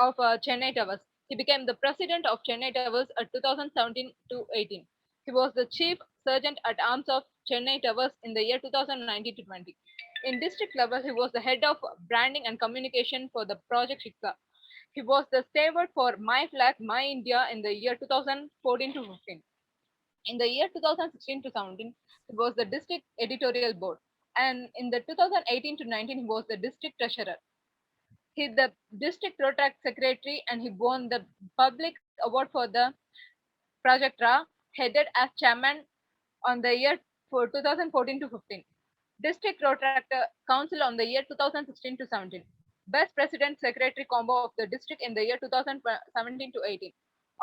of Chennai Towers. He became the president of Chennai Towers at 2017 to 18. He was the chief sergeant at arms of Chennai Towers in the year 2019 to 20. In district level, he was the head of branding and communication for the Project Shiksha. He was the steward for My Flag, My India in the year 2014 to 15. In the year 2016 to 17, he was the district editorial board. And in the 2018 to 19, he was the district treasurer. He the district Rotract secretary and he won the public award for the Project Ra, headed as chairman on the year for 2014 to 15. District Rotract Council on the year 2016 to 17. Best President Secretary combo of the district in the year 2017 to 18.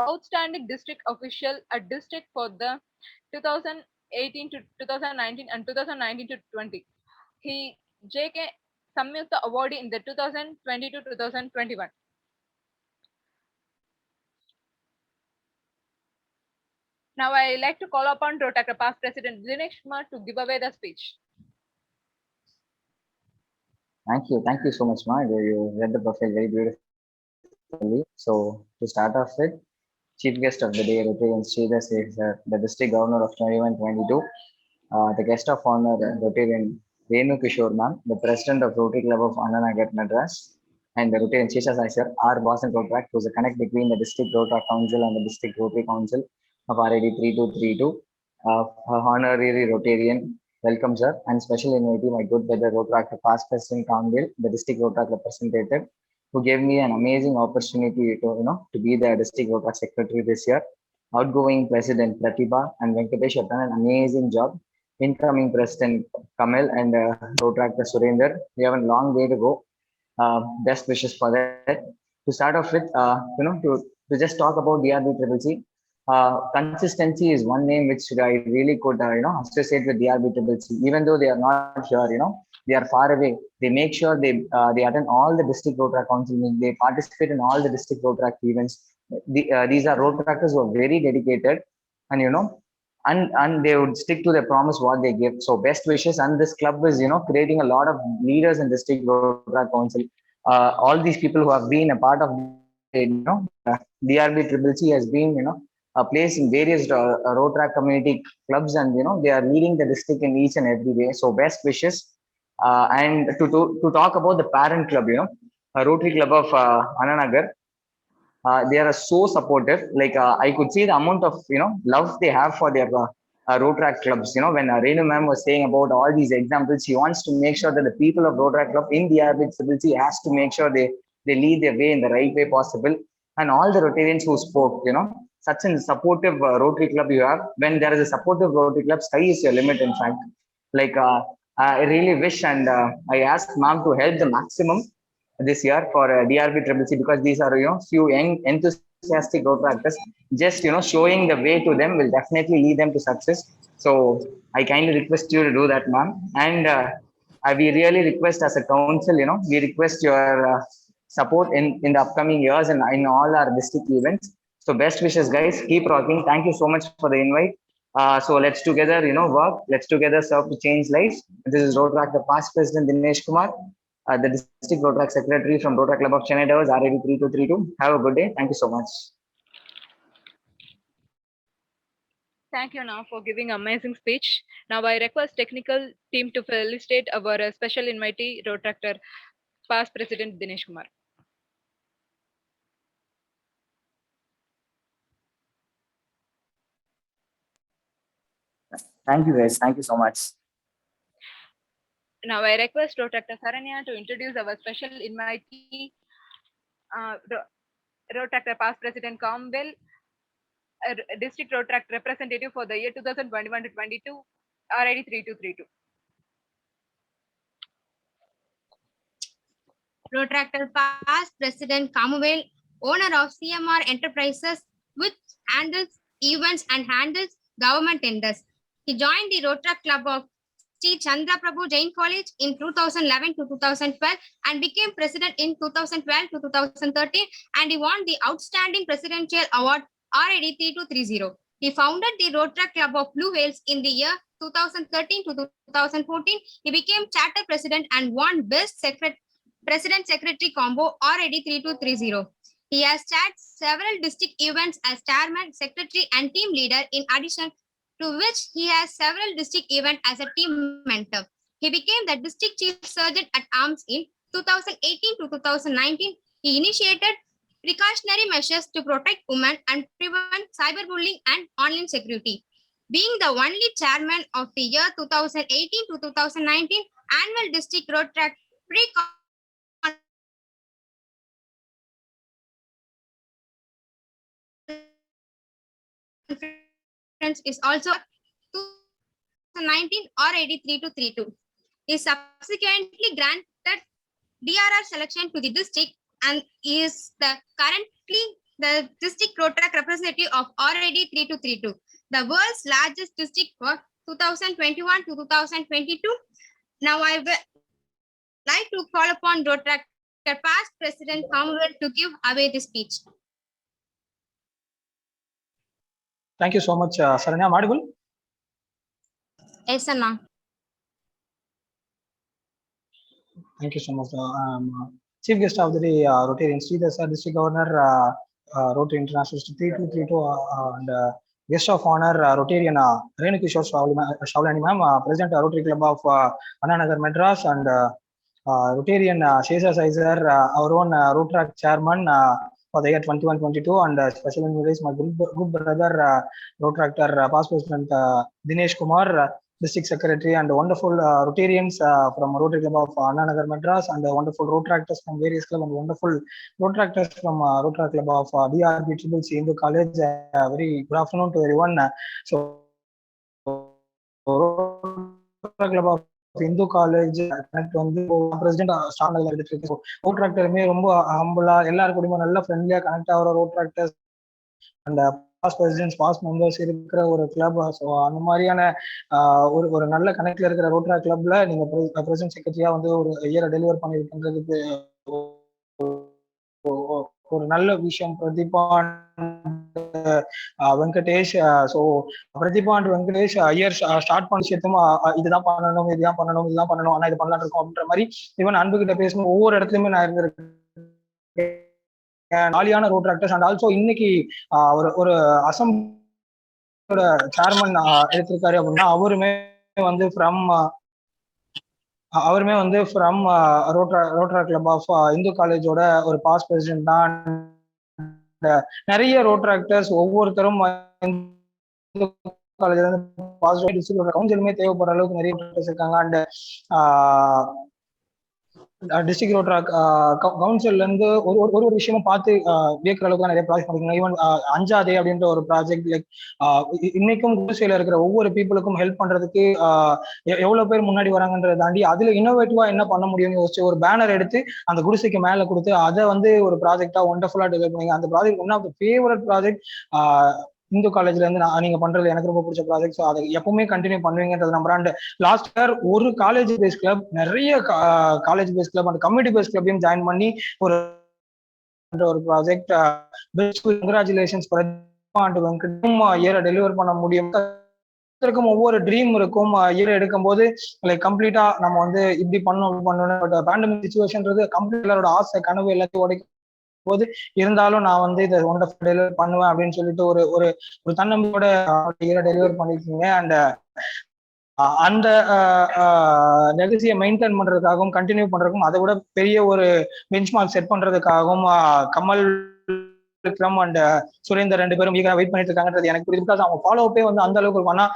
Outstanding district official at district for the 2018 to 2019 and 2019 to 20. He JK Samyukta awardee in the 2020 to 2021. Now I like to call upon Rotractor past president Dinesh Kumar to give away the speech. Thank you so much, Ma. You read the profile very beautifully. So to start off with, chief guest of the day, Rotarian Sridhar is the district governor of 21-22. The guest of honor, Rotarian Renu Kishore ma'am, the president of Rotary Club of Annanagar, Madras, and the Rotarian Shesha Sai sir, R. Boston Rotract, who's a connect between the district Rotract Council and the district Rotary Council of RAD 3232. Honorary Rotarian, welcome sir, and special invitee, my good brother Rotract past president Kambil, the district Rotract representative, who gave me an amazing opportunity to be the district Rotract secretary this year. Outgoing president Pratibha and Venkatesh have done an amazing job. Incoming president Kamal and Rotractor Surender, we have a long way to go. Best wishes for that. To start off with, to just talk about DRB-CCC. Consistency is one name which I really could, associate with DRB-CCC. Even though they are not here, they are far away. They make sure they attend all the district Rotract council meetings. They participate in all the district Rotract events. These are Rotractors who are very dedicated, and and they would stick to their promise what they give. So best wishes. And this club is creating a lot of leaders in district Rotract council. All these people who have been a part of DRB-CCC has been placed in various Rotract community clubs, and they are leading the district in each and every way. So best wishes. And to talk about the parent club, a Rotary Club of Annanagar. They are so supportive. Like I could see the amount of love they have for their Rotract clubs. When Renu ma'am was saying about all these examples, she wants to make sure that the people of Rotract club in DRB-CCC has to make sure they lead their way in the right way possible. And all the Rotarians who spoke, such a supportive Rotary club you have. When there is a supportive Rotary club, sky is your limit. In fact, like I really wish and I ask ma'am to help the maximum this year for DRB-CCC, because these are few young enthusiastic Rotractors. Just showing the way to them will definitely lead them to success. So I kindly request you to do that, ma'am. And we really request as a council, we request your support in the upcoming years and in all our district events. So best wishes, guys. Keep rocking. Thank you so much for the invite. So let's together, work. Let's together serve to change lives. This is Rotract, the past president Dinesh Kumar, the district Rotract secretary from Rotract Club of Chennai Towers, RAD 3232. Have a good day. Thank you so much. Thank you now for giving amazing speech. Now I request technical team to felicitate our special invitee, Rotractor past president Dinesh Kumar. Thank you, guys. Thank you so much. Now I request Rotractor Saranya to introduce our special invitee, Rotractor past president Kambil, district Rotract representative for the year 2021 to 22, RAD 3232. Rotractor past president Kamuvel, owner of CMR Enterprises, which handles events and handles government tenders. He joined the Rotract Club of Sri Chandra Prabhu Jain College in 2011 to 2012 and became president in 2012 to 2013, and he won the Outstanding Presidential Award RAD 3230. He founded the Rotaract Club of Blue Whales in the year 2013 to 2014. He became charter president and won Best President Secretary Combo RAD 3230. He has chaired several district events as chairman, secretary, and team leader, in addition to which he has several district events as a team mentor. He became the district chief surgeon at arms in 2018 to 2019. He initiated precautionary measures to protect women and prevent cyberbullying and online security. Being the only chairman of the year 2018 to 2019 annual district Rotaract pre-conference is also 2019 or 83232. He subsequently granted DRR selection to the district and is currently the district Rotaract representative of RAD 3232, the world's largest district for 2021 to 2022. Now I would like to call upon Rotaract past President Commonwealth to give away the speech. Thank you so much, Saranya. Am I audible? Yes, Anna. Thank you so much. Chief guest of the day, Rotarian Sridhar Sir, District Governor, Rotary International 3232, and guest of honor, Rotarian Renukishore Shavlani ma'am, President Rotary Club of Anna Nagar, Madras, and Rotarian Shesa Sizer, our own Rotaract chairman for the year 21-22, and special invitees, my good brother, Rotaractor, past President Dinesh Kumar, District Secretary, and wonderful Rotarians from Rotary Club of Anna Nagar, Madras, and wonderful Rotaractors from various clubs, and wonderful Rotaractors from Rotary Club of DRB Triple C Hindu College. Very good afternoon to everyone. So, Rotary Club of Hindu College connect வந்து president stand எடுத்துருக்கு. ரோட்ராக்டருமே ரொம்ப ஹம்பிளா எல்லாரும் கூடயுமே நல்லா ஃப்ரெண்ட்லியா connect ஆகிற rotaractors and past presidents past members இருக்கிற ஒரு கிளப். ஸோ அந்த மாதிரியான ஒரு நல்ல கனெக்ட்ல இருக்கிற ரோட்ராக்ட் கிளப்ல நீங்க பிரசிடென்ட் செக்ரட்டரியா வந்து ஒரு இயரை டெலிவர் பண்ணிருக்கின்றதுக்கு ஒரு நல்ல விஷயம். Pratibha Venkatesh, so Pratibha and Venkatesh Iyer start பண்ண விஷயத்தும் இதுதான் பண்ணணும் இதுதான் பண்ணணும் ஆனா இது பண்ணலாம் இருக்கும் அப்படின்ற மாதிரி ஈவன் அன்புகிட்ட பேசணும் ஒவ்வொரு இடத்துலயுமே நான் இருந்திருக்கேன். நாலியான ரோட்ராக்டர்ஸ் அண்ட் ஆல்சோ இன்னைக்கு ஒரு அசம்பிளியோட சேர்மன் எடுத்திருக்காரு அப்படின்னா அவருமே வந்து from Rotaract club of Hindu காலேஜோட ஒரு பாஸ் பிரசிடென்ட் தான். நிறைய ரோட்ராக்டர்ஸ் ஒவ்வொருத்தரும் காலேஜ்ல இருந்து பாஸ் கவுன்சிலுமே தேவைப்படுற அளவுக்கு நிறைய ரோட்ராக்டர்ஸ் இருக்காங்க. அண்ட் டிஸ்ட்ரிக்ட் ரோட்ராக் கவுன்சில்ல இருந்து ஒரு விஷயமும் பார்த்து வியக்கிற அளவுக்கு நிறைய ப்ராஜெக்ட் பண்ணிருக்காங்க. ஈவன் அஞ்சாதே அப்படின்ற ஒரு ப்ராஜெக்ட் லைக் இன்னைக்கும் குடிசையில இருக்கிற ஒவ்வொரு பீப்புளுக்கும் ஹெல்ப் பண்றதுக்கு எவ்வளவு பேர் முன்னாடி வராங்கன்றதை தாண்டி அதுல இன்னோவேட்டிவா என்ன பண்ண முடியும்னு யோசிச்சு ஒரு பேனர் எடுத்து அந்த குடிசைக்கு மேல கொடுத்து அதை வந்து ஒரு ப்ராஜெக்டா ஒண்டர்ஃபுல்லா டெவலப் பண்ணீங்க. அந்த project one of the favourite project Hindu காலேஜ்ல இருந்து நீங்க பண்றது எனக்கு ரொம்ப பிடிச்ச ப்ராஜெக்ட். ஸோ அதை எப்பவுமே கண்டினியூ பண்ணுவீங்கன்றது நம்புறேன். அண்ட் லாஸ்ட் இயர் ஒரு காலேஜ் பேஸ் கிளப் நிறைய college based club and community based கிளப்பையும் ஜாயின் பண்ணி ஒரு ப்ராஜெக்ட். கங்க்ராச்சுலேஷன்ஸ் இயரை டெலிவர் பண்ண முடியும். ஒவ்வொரு ட்ரீம் இருக்கும். இயர் எடுக்கும் போது லைக் கம்ப்ளீட்டா நம்ம வந்து இப்படி பண்ணணும். பட் பேண்டமிக் சிச்சுவேஷன்றது கம்ப்ளீட் எல்லாரோட ஆசை கனவு எல்லாத்தையும் உடைக்கும் போது இருந்தாலும் நான் வந்து இதை ஒண்டர்ஃபுல் டெலிவர் பண்ணுவேன் அப்படின்னு சொல்லிட்டு ஒரு தன்னம்பிக்கையோட இயரை டெலிவர் பண்ணிருக்கீங்க. அண்ட் அந்த லெகசியை மெயின்டைன் பண்றதுக்காகவும் கண்டினியூ பண்றதுக்கும் அதை விட பெரிய ஒரு பெஞ்ச்மார்க் செட் பண்றதுக்காகவும் கமல் விக்ரம் அண்ட் சுரேந்தர் ரெண்டு பேரும் ஈகரா வெயிட் பண்ணிட்டு இருக்காங்கன்றது எனக்கு புரியுது. பிகாஸ் அவங்க ஃபாலோ அப்பே வந்து அந்த அளவுக்கு இருக்கும். ஆனா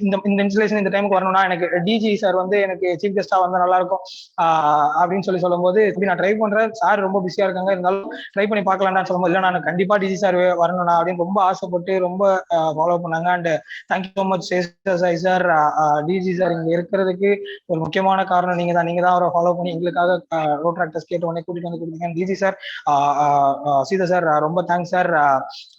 இந்த இன்ஸ்டலேஷன் இந்த டைமுக்கு வரணும்னா எனக்கு டிஜி சார் வந்து எனக்கு சீஃப் கெஸ்டா வந்து நல்லா இருக்கும் அப்படின்னு சொல்லும் போது இப்படி நான் ட்ரை பண்றேன். சார் ரொம்ப பிஸியா இருக்காங்க இருந்தாலும் ட்ரை பண்ணி பார்க்கலாம்னு சொல்லும்போது இல்லை நான் கண்டிப்பா டிஜி சார் வரணும்னா அப்படின்னு ரொம்ப ஆசைப்பட்டு ரொம்ப ஃபாலோ பண்ணாங்க. And thank you so much sir. DG sir இங்க இருக்கிறதுக்கு ஒரு முக்கியமான காரணம் நீங்க தான் அவரை ஃபாலோ பண்ணி எங்களுக்காக ரோட்ராக்டர்ஸ் கேட்டு உடனே கூட்டிட்டு வந்து கொடுத்தீங்க. டிஜி சார், சீதா சார் ரொம்ப தேங்க்ஸ் சார்.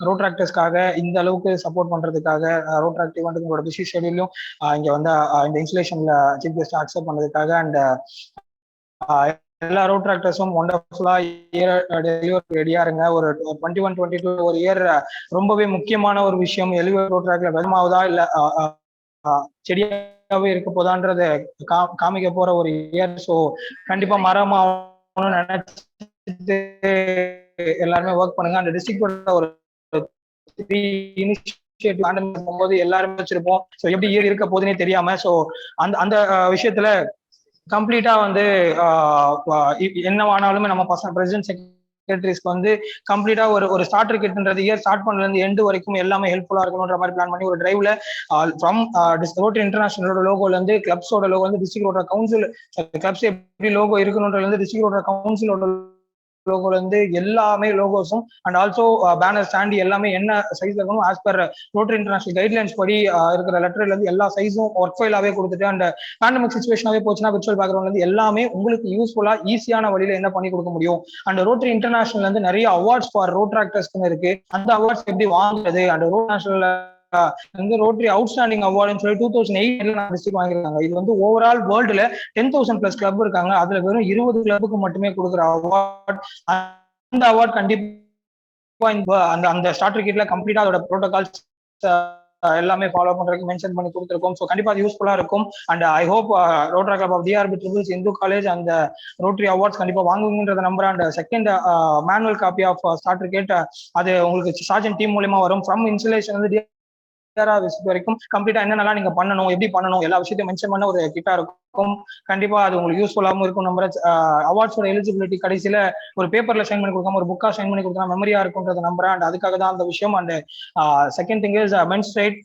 ரோட்ராக்டர்ஸ்க்காக இந்த அளவுக்கு சப்போர்ட் பண்றதுக்காக, ரோட்ராக்ட் ஈவெண்ட்டுக்கு உங்களோட பிஸி ஷெடியூலும் இங்க வந்து இந்த இன்ஸ்டலேஷன்ல சீஃப் கெஸ்ட் அக்செப்ட் பண்ணதுக்காக அண்ட் எல்லா ரோட்ராக்டர்ஸும் ஒண்டர்ஃபுல்லா இயர் டெலிவரி ரெடியா இருங்க. ஒரு 21-22 ஒரு இயர் ரொம்பவே முக்கியமான ஒரு விஷயம். எலிவேட் ரோட்ராக்ட்ல வெதமாவதா இல்ல செடியாவே இருக்க போதான்றத காமிக்க போற ஒரு இயர். ஸோ கண்டிப்பா மரமாகணும்னு நினைச்சிட்டு எல்லாருமே ஒர்க் பண்ணுங்க. அந்த டிஸ்ட்ரிக்டோட ஒரு போது எல்லாருமே வச்சிருப்போம். ஸோ எப்படி இயர் இருக்க போதுன்னே தெரியாம, ஸோ அந்த விஷயத்துல கம்ப்ளீட்டா வந்து என்னவானாலுமே நம்ம பசங்க பிரசிடென்ட் செக்ரட்டரிஸ்க்கு வந்து கம்ப்ளீட்டா ஒரு ஸ்டார்டர் கிட்ன்றது இயர் ஸ்டார்ட் பண்ணல இருந்து எண்டு வரைக்கும் எல்லாமே ஹெல்ப்ஃபுல்லா இருக்கணும்ன்ற மாதிரி பிளான் பண்ணி ஒரு டிரைவ்ல ஃப்ரம் ரோட்டரி இன்டர்நேஷனலோட லோகோல இருந்து கிளப்ஸோட லோகோ வந்து டிஸ்ட்ரிக்ட் ரோட்டரி கவுன்சில் கிளப்ஸ் எப்படி லோகோ இருக்கணும்ன்றது வந்து டிஸ்ட்ரிக்ட் ரோட்டரி கவுன்சிலோட லோகோல இருந்து எல்லாமே லோகோஸும் அண்ட் ஆல்சோ பேனர் ஸ்டாண்ட் எல்லாமே என்ன சைஸ்ல இருக்கணும் as per rotary international guidelines படி இருக்கிற லெட்டர்ல இருந்து எல்லா சைஸும் ஒர்க் ஃபைலாவே கொடுத்துட்டு அண்ட் பேண்டமிக் சிச்சுவேஷனாவே போச்சுன்னா விர்ச்சுவல் பேக்ரவுண்ட்ல இருந்து எல்லாமே உங்களுக்கு யூஸ்ஃபுல்லா ஈஸியான வழியில என்ன பண்ணி கொடுக்க முடியும். அண்ட் ரோட்டரி இன்டர்நேஷனல் இருந்து நிறைய அவார்ட்ஸ் ஃபார் ரோட்ராக்டர்ஸ்க்கு இருக்கு. அந்த அவார்ட்ஸ் எப்படி வாங்குறது அண்ட் ரோட் நேஷனல் வந்து ரோட்டரி அவுட்ஸ்டாண்டிங் அவார்டுன்னு சொல்லி 2008 டிஸ்ட்ரிக்ட் வாங்கிருக்காங்க. இது வந்து ஓவரால் வேர்ல்டுல 10,000+ கிளப் இருக்காங்க. அதுல வெறும் 20 கிளப்புக்கு மட்டுமே கொடுக்குற அவார்ட். அந்த அவார்ட் கண்டிப்பா அந்த ஸ்டார்டர் கிட்ல கம்ப்ளீட்டா அதோட ப்ரோட்டோகால்ஸ் எல்லாமே ஃபாலோ பண்றதுக்கு மென்ஷன் பண்ணி கொடுத்துருக்கோம். ஸோ கண்டிப்பா அது யூஸ்ஃபுல்லா இருக்கும். And I hope Rotary club of TRP triples Hindu college அந்த ரோட்டரி அவார்ட்ஸ் கண்டிப்பா வாங்குவீங்கன்றத நம்புறேன். And second manual copy of starter kit அது உங்களுக்கு சார்ஜன் டீம் மூலமா வரும். ஃப்ரம் இன்ஸ்டலேஷன் வந்து வரைக்கும் கம்ப்ளீட்டா என்னென்னலாம் நீங்க பண்ணணும், எப்படி பண்ணணும், எல்லா விஷயத்தையும் மென்ஷன் பண்ண ஒரு கிட்டா இருக்கும். கண்டிப்பா அது உங்களுக்கு யூஸ்ஃபுல்லாகவும் இருக்கும். நம்ம அவார்ட்ஸோட எலிஜிபிலிட்டி கடைசியில ஒரு பேப்பர்ல சைன் பண்ணி கொடுக்காம ஒரு புக்கா சைன் பண்ணி கொடுத்தா மெமரியா இருக்கும்ன்றத நம்புறேன். அண்ட் அதுக்காக தான் அந்த விஷயம். And second thing is men's right.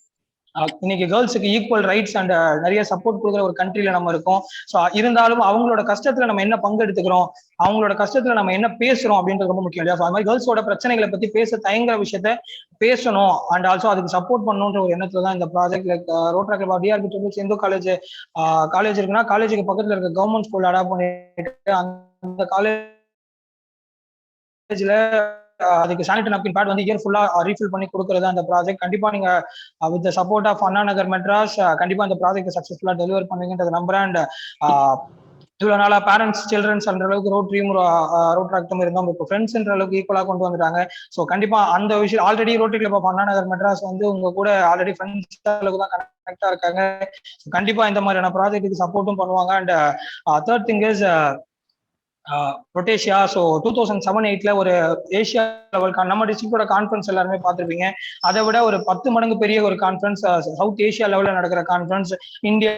இன்னைக்கு கேர்ள்ஸுக்கு ஈக்குவல் ரைட்ஸ் அண்ட் நிறைய சப்போர்ட் கொடுக்குற ஒரு கண்ட்ரில நம்ம இருக்கோம். ஸோ இருந்தாலும் அவங்களோட கஷ்டத்துல நம்ம என்ன பங்கெடுத்துக்கிறோம், அவங்களோட கஷ்டத்துல நம்ம என்ன பேசுறோம் அப்படின்றது ரொம்ப முக்கியம் இல்லையா. ஸோ அது மாதிரி கேர்ள்ஸோட பிரச்சனைகளை பத்தி பேச தயங்குற விஷயத்த பேசணும் அண்ட் ஆல்சோ அதுக்கு சப்போர்ட் பண்ணணுன்ற ஒரு எண்ணத்துல தான் இந்த project. Like Rotary club of TRP triples Hindu college இருக்குன்னா காலேஜுக்கு பக்கத்துல இருக்க கவர்மெண்ட் ஸ்கூல் அடாப்ட் பண்ணிட்டு அந்த காலேஜ்ல அதுக்கு சானிட்டரி நாப்கின் பேட் வந்து இயர் ஃபுல்லா ரீஃபில் பண்ணி கொடுக்கறது அந்த ப்ராஜெக்ட். கண்டிப்பா நீங்க with support of Anna Nagar Madras கண்டிப்பா அந்த ப்ராஜெக்ட் சக்சஸ்ஃபுல்லா டெலிவர் பண்ணுவீங்கன்றது நம்புறேன். அண்ட் இவ்வளவு நாளா பேரண்ட்ஸ் சில்ட்ரன்ஸ் என்ற அளவுக்கு ரோட்டரியும் ரோட்ராக்டும் இருந்தோம். இப்போ ஃப்ரெண்ட்ஸ்ன்ற அளவுக்கு ஈக்குவலா கொண்டு வந்துட்டாங்க. ஸோ கண்டிப்பா அந்த விஷயம் already rotary club of Anna Nagar Madras வந்து உங்க கூட ஆல்ரெடி ஃப்ரெண்ட்ஸ் அளவுக்கு தான் கனெக்டா இருக்காங்க. கண்டிப்பா இந்த மாதிரியான ப்ராஜெக்ட்டுக்கு சப்போர்ட்டும் பண்ணுவாங்க. அண்ட் தேர்ட் திங் இஸ் ரொட்டேஷியா. ஸோ 2007-8 ஒரு ஏஷியா லெவல் நம்ம டிஸ்ட்ரிக்டோட கான்ஃபரன்ஸ் எல்லாருமே பார்த்துருப்பீங்க. அதை விட ஒரு 10 மடங்கு பெரிய ஒரு கான்ஃபரன்ஸ் சவுத் ஏஷியா லெவலில் நடக்கிற கான்ஃபரன்ஸ் இந்தியா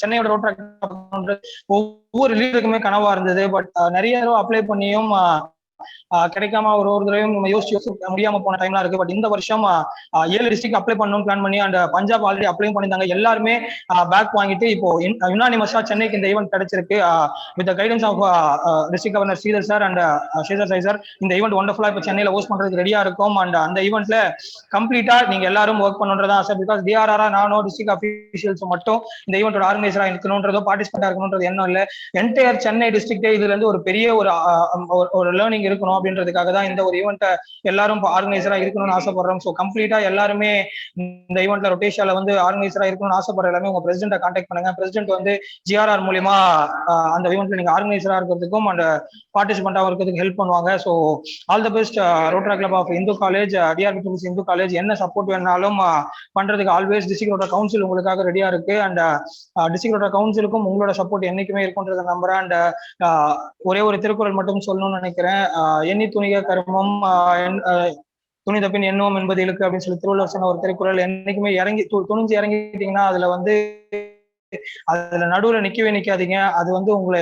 சென்னையோட ரோட்ராக்ட் ஒவ்வொரு லீடருக்குமே கனவா இருந்தது. பட் நிறைய அப்ளை பண்ணியும் கிடைக்காம ஒரு தடவையும் நம்ம யோசிச்சு முடியாம போன டைம்லாம் இருக்கு. பட் இந்த வருஷம் 7 டிஸ்ட்ரிக்ட் அப்ளை பண்ணணும்னு பிளான் பண்ணி அண்ட் பஞ்சாப் ஆல்ரெடி அப்ளை பண்ணியிருந்தாங்க. எல்லாருமே பேக் வாங்கிட்டு இப்போ யுனானிமஸா சென்னைக்கு இந்த ஈவெண்ட் கிடைச்சிருக்கு. With guidance of district governor Sridhar sir and சேசர் சார் இந்த ஈவெண்ட் ஒண்டர்ஃபுல்லா இப்போ சென்னையில ஹோஸ்ட் பண்றதுக்கு ரெடியா இருக்கும். அண்ட் அந்த ஈவெண்ட்ல கம்ப்ளீட்டா நீங்க எல்லாரும் ஒர்க் பண்ணுன்றதா சார். பிகாஸ் டிஆர்ஆரா நானோ டிஸ்ட்ரிக்ட் அஃபீஷியல்ஸ் மட்டும் இந்த ஈவெண்டோட ஆர்கனைசரா இருக்கணும்ன்றதோ பார்ட்டிசிபேட்டா இருக்கணும்ன்றது எண்ணம் இல்லை. என்டையர் சென்னை டிஸ்ட்ரிக்டே இதுல இருந்து ஒரு பெரிய ஒரு லேர்னிங் இருக்கணும் அப்படின்றதுக்காக தான் இந்த ஒரு ஈவெண்ட்டை எல்லாரும் ஆர்கனைசரா இருக்கணும்னு ஆசைப்படுறோம். ஸோ கம்ப்ளீட்டா எல்லாருமே இந்த ஈவெண்ட்ல ரொட்டேஷியால வந்து ஆர்கனைசரா இருக்கணும்னு ஆசைப்படுற எல்லாமே உங்க பிரசிடென்ட்டை கான்டாக்ட் பண்ணுங்க. பிரசிடென்ட் வந்து ஜிஆர்ஆர் மூலியமா அந்த ஈவெண்ட்ல நீங்க ஆர்கனைசரா இருக்கிறதுக்கும் அண்ட் பார்ட்டிசிபென்டா இருக்கிறதுக்கு ஹெல்ப் பண்ணுவாங்க. So all the best Rotary club of Hindu college TRP triples Hindu college. என்ன சப்போர்ட் வேணாலும் பண்றதுக்கு ஆல்வேஸ் டிஸ்ட்ரிக்ட் ரோட்டரி கவுன்சில் உங்களுக்காக ரெடியா இருக்கு. அண்ட் டிஸ்ட்ரிக்ட் ரோட்டரி கவுன்சிலுக்கும் உங்களோட சப்போர்ட் என்னைக்குமே இருக்கும்ன்றதை நம்புறேன். அண்ட் ஒரே ஒரு திருக்குறள் மட்டும் சொல்லணும்னு நினைக்கிறேன். எண்ணி துணிக கர்மம் துணித பின் எண்ணுவோம் என்பது இழுக்கு அப்படின்னு சொல்லி திருவள்ளுவர் சொன்ன ஒரு திருக்குறள். என்னைக்குமே துணிஞ்சு இறங்கிட்டீங்கன்னா அதுல நடுவுல நிக்கவே நிக்காதீங்க. அது வந்து உங்களை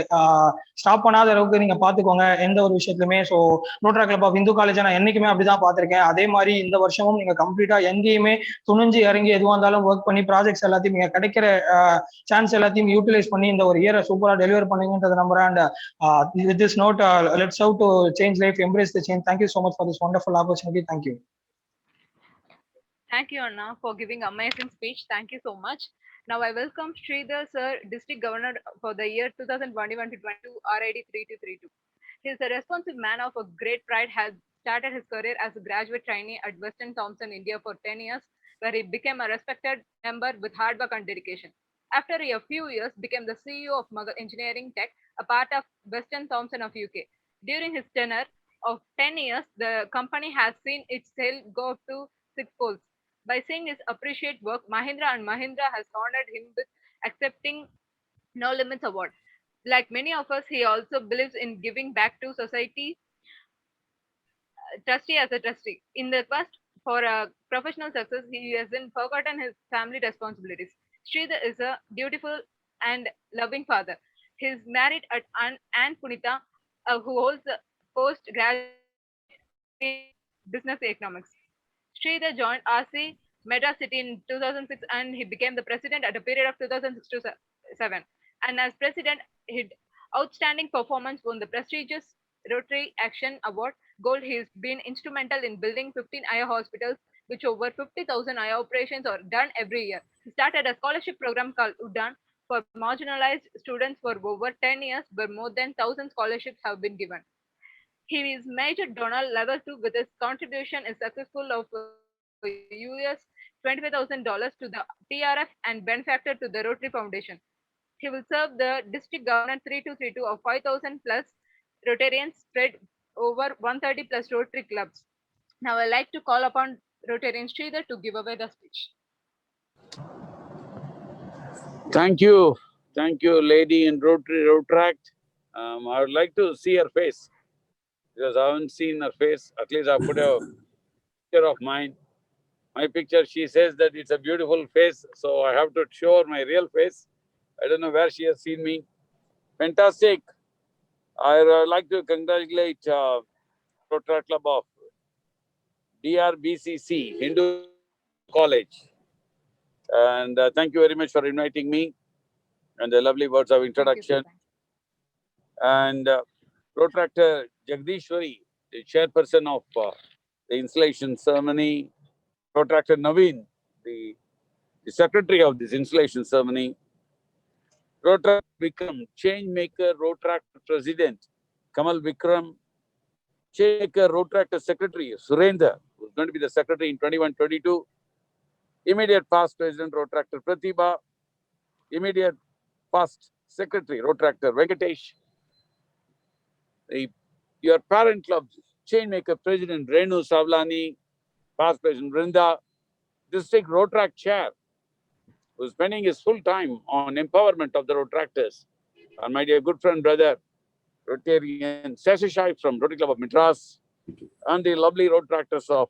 ஸ்டாப் பண்ணாத அளவுக்கு நீங்க பாத்துக்கோங்க எந்த ஒரு விஷயத்துலயுமே. So Rotary club of Hindu college நான் என்னைக்குமே அப்படிதான் பாத்திருக்கேன். அதே மாதிரி இந்த வருஷமும் நீங்க கம்ப்ளீட்டா எங்கேயுமே துணிஞ்சு இறங்கி எதுவாக இருந்தாலும் ஒர்க் பண்ணி ப்ராஜெக்ட்ஸ் எல்லாத்தையும் நீங்க கிடைக்கிற சான்ஸ் எல்லாத்தையும் யூட்டிலைஸ் பண்ணி இந்த ஒரு இயரை சூப்பரா டெலிவர் பண்ணுங்கன்றத நம்புறேன். And with this note, let's how to change life, embrace the change. Thank you so much for this wonderful opportunity. Thank you. Thank you, Anna, for giving amazing speech. Thank you so much. Now I welcome Sridhar Sir, District Governor for the year 2021 to 22, RID 3232. He is a responsive man of a great pride, has started his career as a graduate trainee at Western Thompson, India for 10 years, where he became a respected member with hard work and dedication. After a few years, became the CEO of Mughal Engineering Tech, a part of Western Thompson of UK. During his tenure of 10 years, the company has seen its sale go up to sixfold. By seeing his appreciate work, Mahindra and Mahindra has honored him with accepting No Limits Award. Like many of us, he also believes in giving back to society, trustee as a trustee. In the quest for a professional success, he hasn't forgotten his family responsibilities. Sridhar is a dutiful and loving father. He is married at Anne Punita, who holds a postgraduate in business economics. Sridhar joined RC Medra City in 2006 and he became the president at a period of 2006 to 7. And as president, his outstanding performance won the prestigious Rotary Action Award Gold. He has been instrumental in building 15 eye hospitals, which over 50,000 eye operations are done every year. He started a scholarship program called UDAN for marginalized students for over 10 years, where more than 1,000 scholarships have been given. He is Major Donor Level 2 with his contribution is successful of US $25,000 to the TRF and benefactor to the Rotary Foundation. He will serve the District Governor 3232 of 5,000 plus Rotarians spread over 130 plus Rotary clubs. Now I like to call upon Rotarian Sridhar to give away the speech. Thank you. Thank you, lady in Rotary Rotract. I would like to see her face because I haven't seen her face. At least I put a picture of mine. My picture, she says that it's a beautiful face, so I have to show her my real face. I don't know where she has seen me. Fantastic. I would like to congratulate Rotary Club of DRBCC, Hindu College. And thank you very much for inviting me and the lovely words of introduction. And Protractor Jagdishwari, the chairperson of the installation ceremony, Protractor Naveen, the secretary of this installation ceremony, Protractor Vikram, Changemaker Protractor President, Kamal Vikram, Changemaker Protractor Secretary, Surendra, who's going to be the secretary in 21-22, immediate past President Protractor Pratibha, immediate past secretary Protractor Venkatesh, your parent club, Chainmaker President Renu Savlani, past President Brinda, District Rotract Chair, who's spending his full time on empowerment of the Rotractors, and my dear good friend, brother, Rotarian Seshashai from Rotary Club of Madras, and the lovely Rotractors of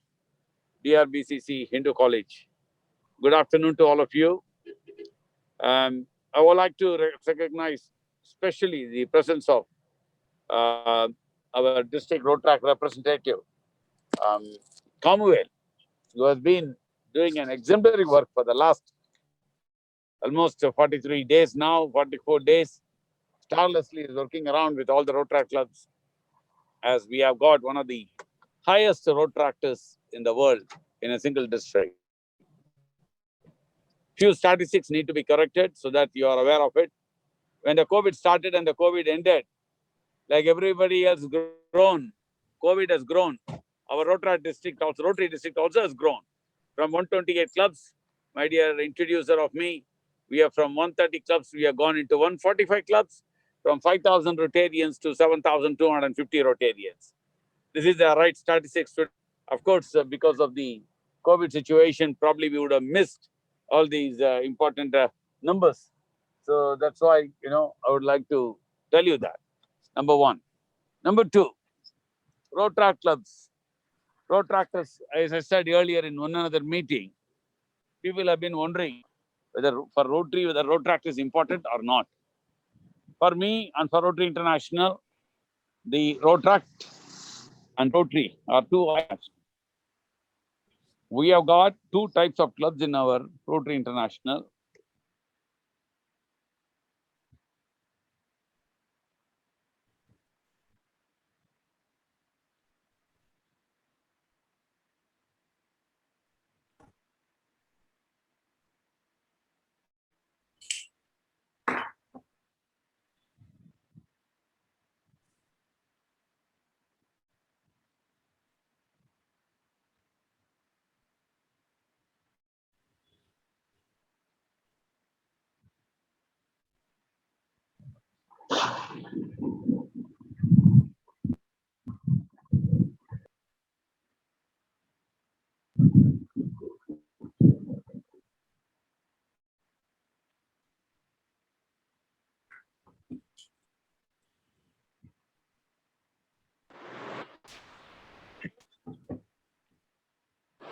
DRBCC Hindu College. Good afternoon to all of you. I would like to recognize especially the presence of our district Rotract representative, Commonwealth, who has been doing an exemplary work for the last almost 43 days now, 44 days, tirelessly is working around with all the Rotract clubs, as we have got one of the highest Rotractors in the world in a single district. Few statistics need to be corrected so that you are aware of it. When the COVID started and the COVID ended, like everybody has grown, COVID has grown. Our Rotary district also has grown. From 128 clubs, my dear introducer of me, we are from 130 clubs, we have gone into 145 clubs, from 5,000 Rotarians to 7,250 Rotarians. This is the right statistics. Of course, because of the COVID situation, probably we would have missed all these important numbers. So that's why, I would like to tell you that. Number one. Number two, Rotract clubs. Rotractors, as I said earlier in one another meeting, people have been wondering whether for Rotary, whether Rotract is important or not. For me and for Rotary International, the Rotract and Rotary are two items. We have got two types of clubs in our Rotary International.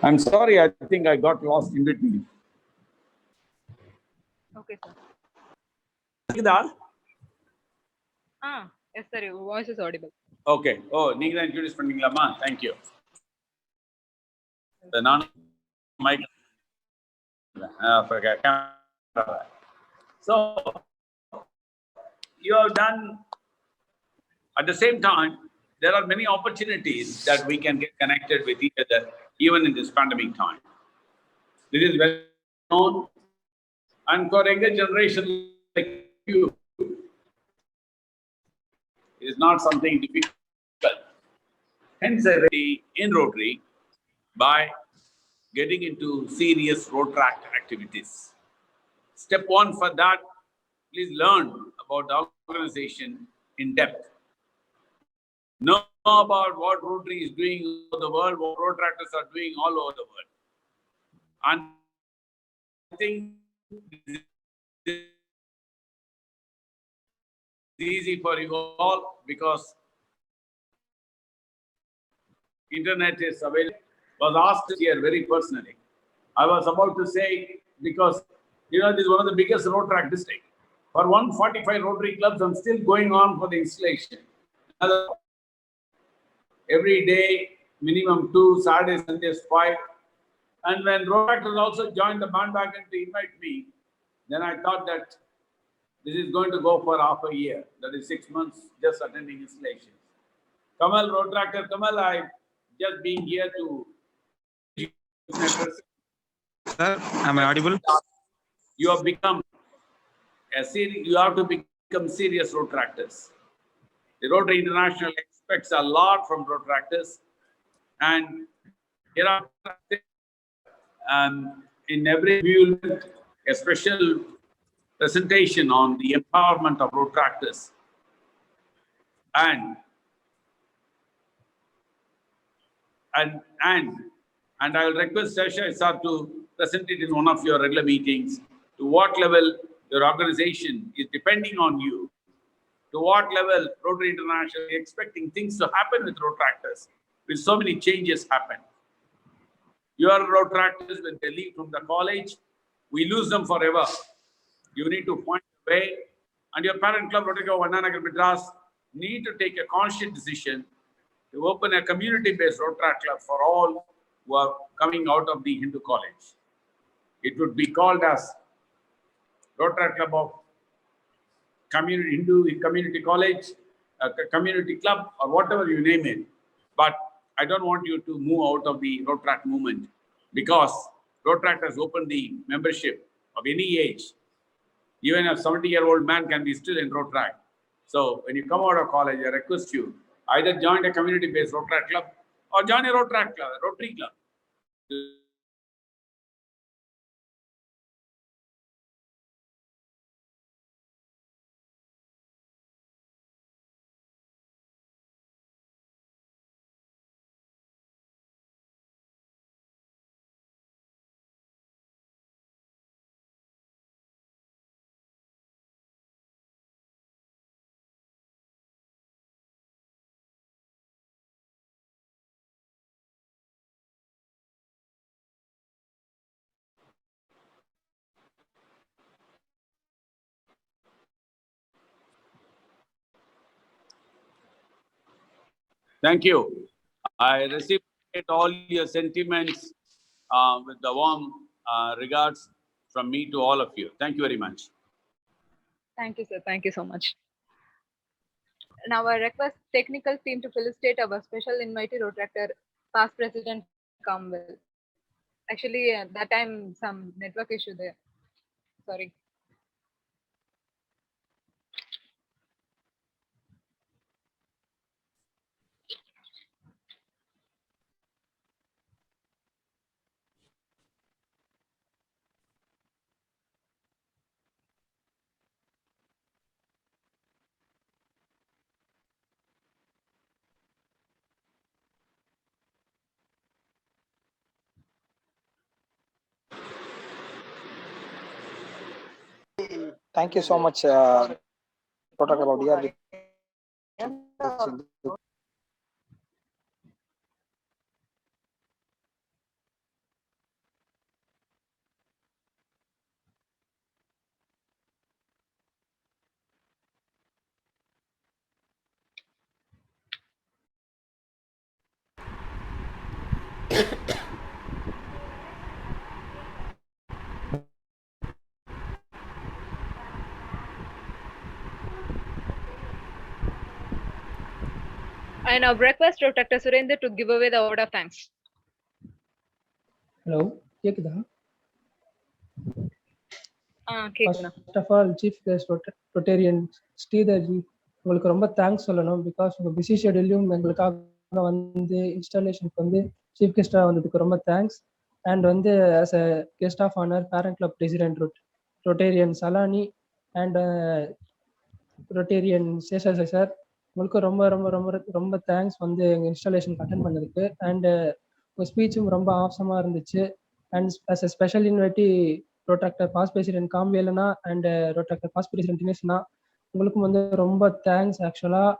I'm sorry, I think I got lost in between. Okay, sir. Nikita? Yes, sir. Your voice is audible. Okay. Oh, Nikita introduce Panninglamma. Thank you. The non-mic. So, you have done, at the same time, there are many opportunities that we can get connected with each other, even in this pandemic time. This is well known, and for younger generation like you, it is not something difficult. Hence, I ready in Rotary by getting into serious road track activities. Step one for that, please learn about the organization in depth. Know about what Rotary is doing all over the world, what road tractors are doing all over the world. And I think it's easy for you all because internet is available. Was asked here very personally. I was about to say, because this is one of the biggest road track districts. For 145 Rotary clubs, I'm still going on for the installation. Every day, minimum 2, Saturdays, Sundays 5. And when road tractors also joined the bandwagon to invite me, then I thought that this is going to go for half a year. That is 6 months just attending installations. Kamal, road tractor Kamal, I just being here to. Sir, am I audible? You have become you have to become serious road tractors. The Rotary International expects a lot from road tractors, and here are in every view a special presentation on the empowerment of road tractors, and I will request Sasha sir to present it in one of your regular meetings. To what level your organization is depending on you. To what level Rotary International is expecting things to happen with road tractors, with so many changes happen. Your road tractors, when they leave from the college, we lose them forever. You need to find a way, and your parent club, Rotary Club Vannanagar Madras, need to take a conscious decision to open a community-based road track club for all who are coming out of the Hindu college. It would be called as Road Track Club of Hindu Community College, Community Club, or whatever you name it. But I don't want you to move out of the road track movement, because road track has opened the membership of any age. Even a 70-year-old man can be still in road track. So when you come out of college, I request you either join a community-based road track club or join a road track club, a Rotary club. Thank you. I reciprocate all your sentiments with the warm regards from me to all of you. Thank you very much. Thank you, sir. Thank you so much. Now I request technical team to felicitate our special invitee road tractor, past president Kamwell. Actually, that time some network issue there. Sorry. Thank you so much, to talk about DRV. I now request Dr. Surendra to give away the vote of thanks. Hello கேக்குதா? கேக்குதுண்ணா. First of all chief guest Rotarian Sridharji உங்களுக்கு ரொம்ப thanks சொல்லணும். Because உங்க busy ஷெடியூலையும் எங்களுக்காக வந்து இன்ஸ்டாலேஷனுக்கு வந்து chief கெஸ்டாக வந்ததுக்கு ரொம்ப தேங்க்ஸ். அண்ட் வந்து as a guest of honour parent club president Rotarian Salani and Rotarian Seshasai sir உங்களுக்கு ரொம்ப ரொம்ப ரொம்ப ரொம்ப தேங்க்ஸ் வந்து எங்கள் இன்ஸ்டாலேஷனுக்கு அட்டன் பண்ணதுக்கு. அண்டு உங்கள் ஸ்பீச்சும் ரொம்ப ஆசமாக இருந்துச்சு. And as a special invitee Rotaractor past president காம்வேலனா அண்ட் ரோட்ராக்டர் பாஸ் பிரசிடென்ட் தினேஷ்னா உங்களுக்கும் வந்து ரொம்ப தேங்க்ஸ். ஆக்சுவலாக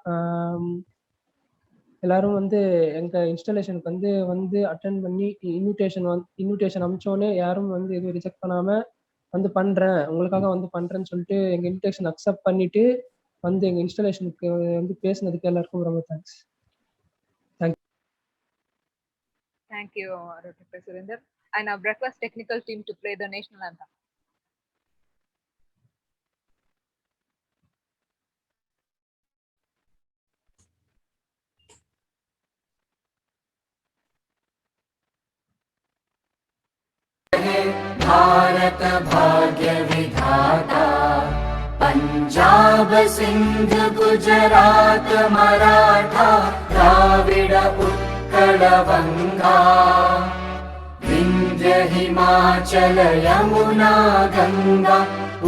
எல்லாரும் வந்து எங்கள் இன்ஸ்டாலேஷனுக்கு வந்து அட்டன் பண்ணி இன்விடேஷன் அமிச்சோன்னே யாரும் வந்து எதுவும் ரிஜெக்ட் பண்ணாமல் வந்து பண்ணுறேன் உங்களுக்காக வந்து பண்ணுறேன்னு சொல்லிட்டு எங்கள் இன்விடேஷன் அக்செப்ட் பண்ணிட்டு வந்து எங்கள் இன்ஸ்டாலேஷனுக்கு வந்து பேசுனதுக்கு எல்லாருக்கும் ரொம்ப thanks. Thank you, Dr. Surendra. I now request technical team to play the national anthem. Bharat भाग्य विधाता पंजाब सिंध गुजरात मराठा द्राविड उत्कल बंगा विंध्य हिमाचल यमुना गंगा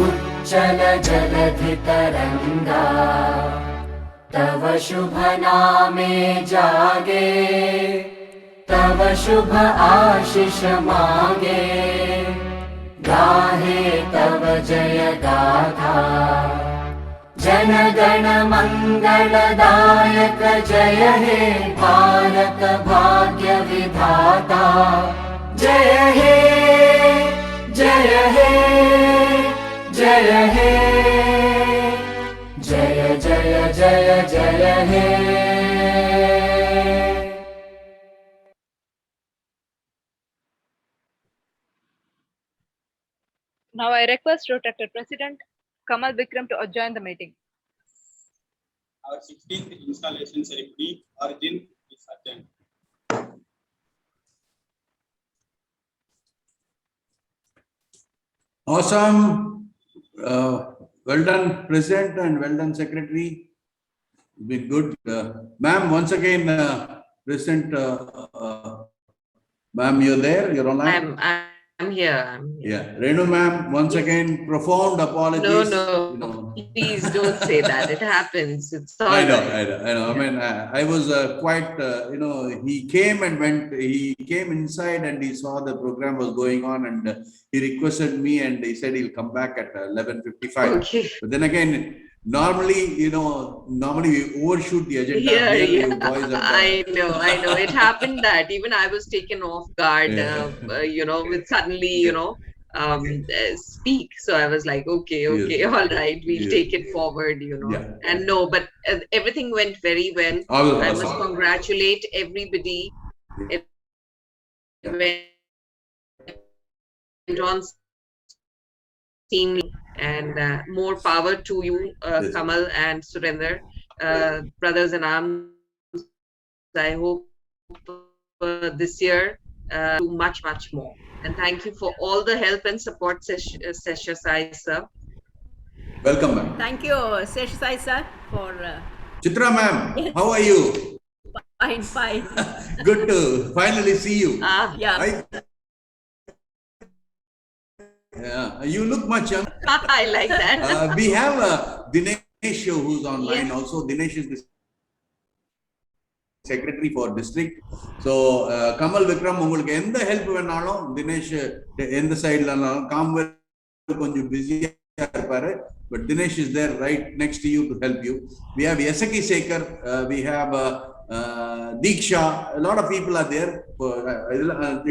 उच्चल जलधि तरंगा तव शुभ नामे जागे तव शुभ आशीष मांगे गाहे तव जय गाथा जन गण मंगलदायक जय हे भारत भाग्य विधाता जय हे जय हे जय हे जय जय जय जय हे. Now I request Rotractor President Kamal Vikram to adjourn the meeting. Our 16th installation ceremony origin is adjourned. Awesome. Well done, President, and well done, Secretary. Been good. Ma'am, once again, President, ma'am, you're there? You're online? I'm here. Yeah. Renu ma'am, once again, profound apologies. No. Please don't say that. It happens. It's all I know. I mean, I was quite, he came and went, he came inside and he saw the program was going on and he requested me and he said he'll come back at 11:55. Okay. But then again, normally we overshoot the agenda. I know. It happened that even I was taken off guard, with suddenly, speak. So I was like, okay, all right, we'll take it forward, And no, but everything went very well. I must congratulate everybody. It went on seamlessly. And more power to you, Kamal and Surendra, brothers in arms. I hope this year do much more. And thank you for all the help and support, Seshasai sir. Welcome, ma'am. Thank you, Seshasai sir, for. Chitra ma'am, how are you? Fine. Good to finally see you. Yeah. Yeah, you look much young. I like that. We have Dinesh who's online also. Dinesh is the secretary for district. So Kamal Vikram, உங்களுக்கு எந்த help வேணாலும் தினேஷ் எந்த சைடுல இருந்தாலும் காம்வேல் கொஞ்சம் பிஸியா இருப்பாரு. But Dinesh is there right next to you to help you. We have Yasaki Sekar. We have Diksha. A lot of people are there.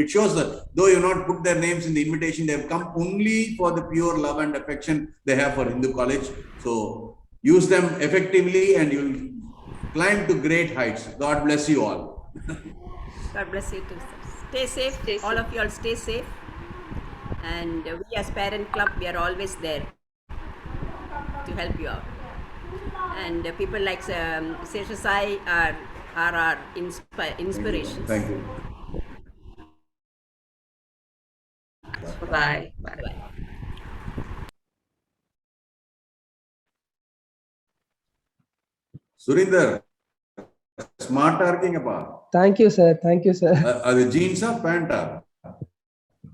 It shows that though you not put their names in the invitation, they have come only for the pure love and affection they have for Hindu College. So use them effectively and you'll climb to great heights. God bless you all. God bless you too, sir. Stay safe. All of you all stay safe. And we as parent club, we are always there to help you out. And people like Seshasai are are our inspirations. Thank you. Bye. Bye. Surinder, ஸ்மார்ட்டா இருக்கீங்கப்பா. Thank you sir, thank you sir. அது ஜீன்ஸா பேண்டா?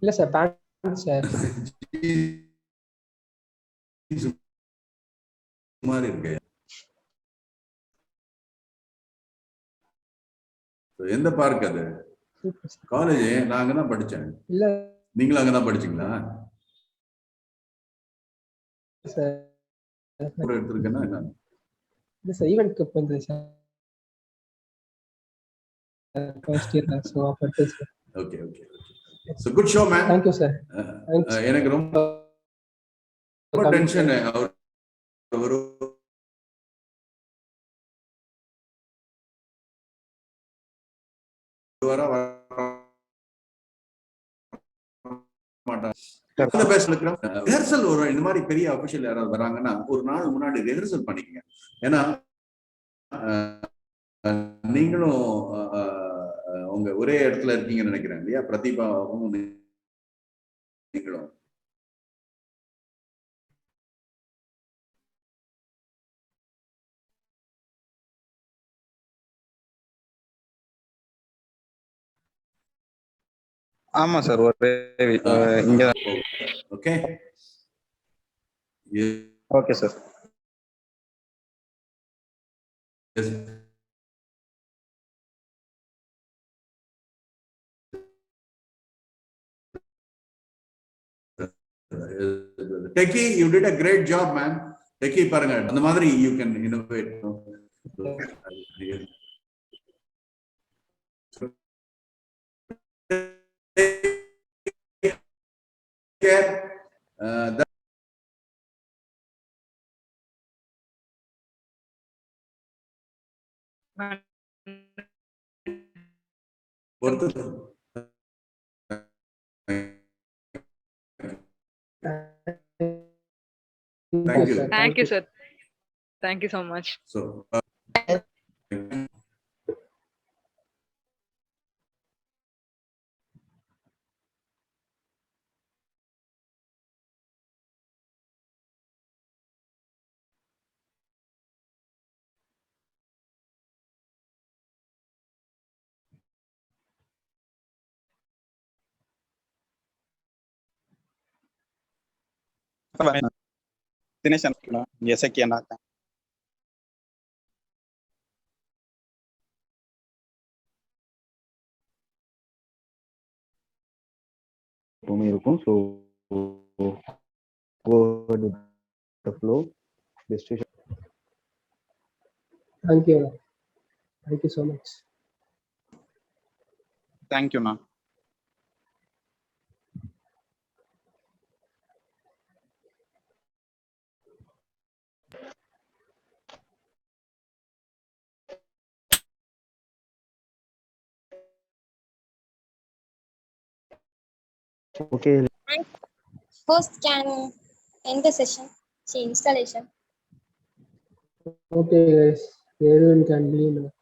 இல்ல sir, pant sir. மாதிரி இருக்கு. எந்த park அது? College நான் அங்கதான் படிச்சேன். இல்ல நீங்களும் அங்கதான் படிச்சீங்களா? சார் எடுத்திருக்கேன்னா என்ன? இல்ல சார், ஈவென்ட் கப் வந்து சார் ஃபர்ஸ்ட் இயர் தான். சோ அப்ப sir. Okay okay. So good show man. Thank you sir. எனக்கு ரொம்ப டென்ஷன். அவர் ரிஹர்சல் ஒரு இந்த மாதிரி பெரிய அபிஷியல் யாராவது வராங்கன்னா ஒரு நாள் முன்னாடி ரிஹர்சல் பண்ணிக்கங்க. ஏன்னா நீங்களும் உங்க ஒரே இடத்துல இருக்கீங்கன்னு நினைக்கிறேன் இல்லையா? பிரதீபாவும் நீங்களும். ஆமா சார், ஒரே இங்க. Okay okay sir. Techie, you did a great job, man. Techie பாருங்க, அந்த மாதிரி you can innovate. Thank you. Thank you, sir. Thank you so much. So, Dinesh அண்ணா, எஸ்ஐகே அண்ணா. இருக்கும். So flow distribution. Thank you. Thank you so much. Thank you, Anna. Okay. Host can end the session. See installation. Okay guys, everyone can leave now.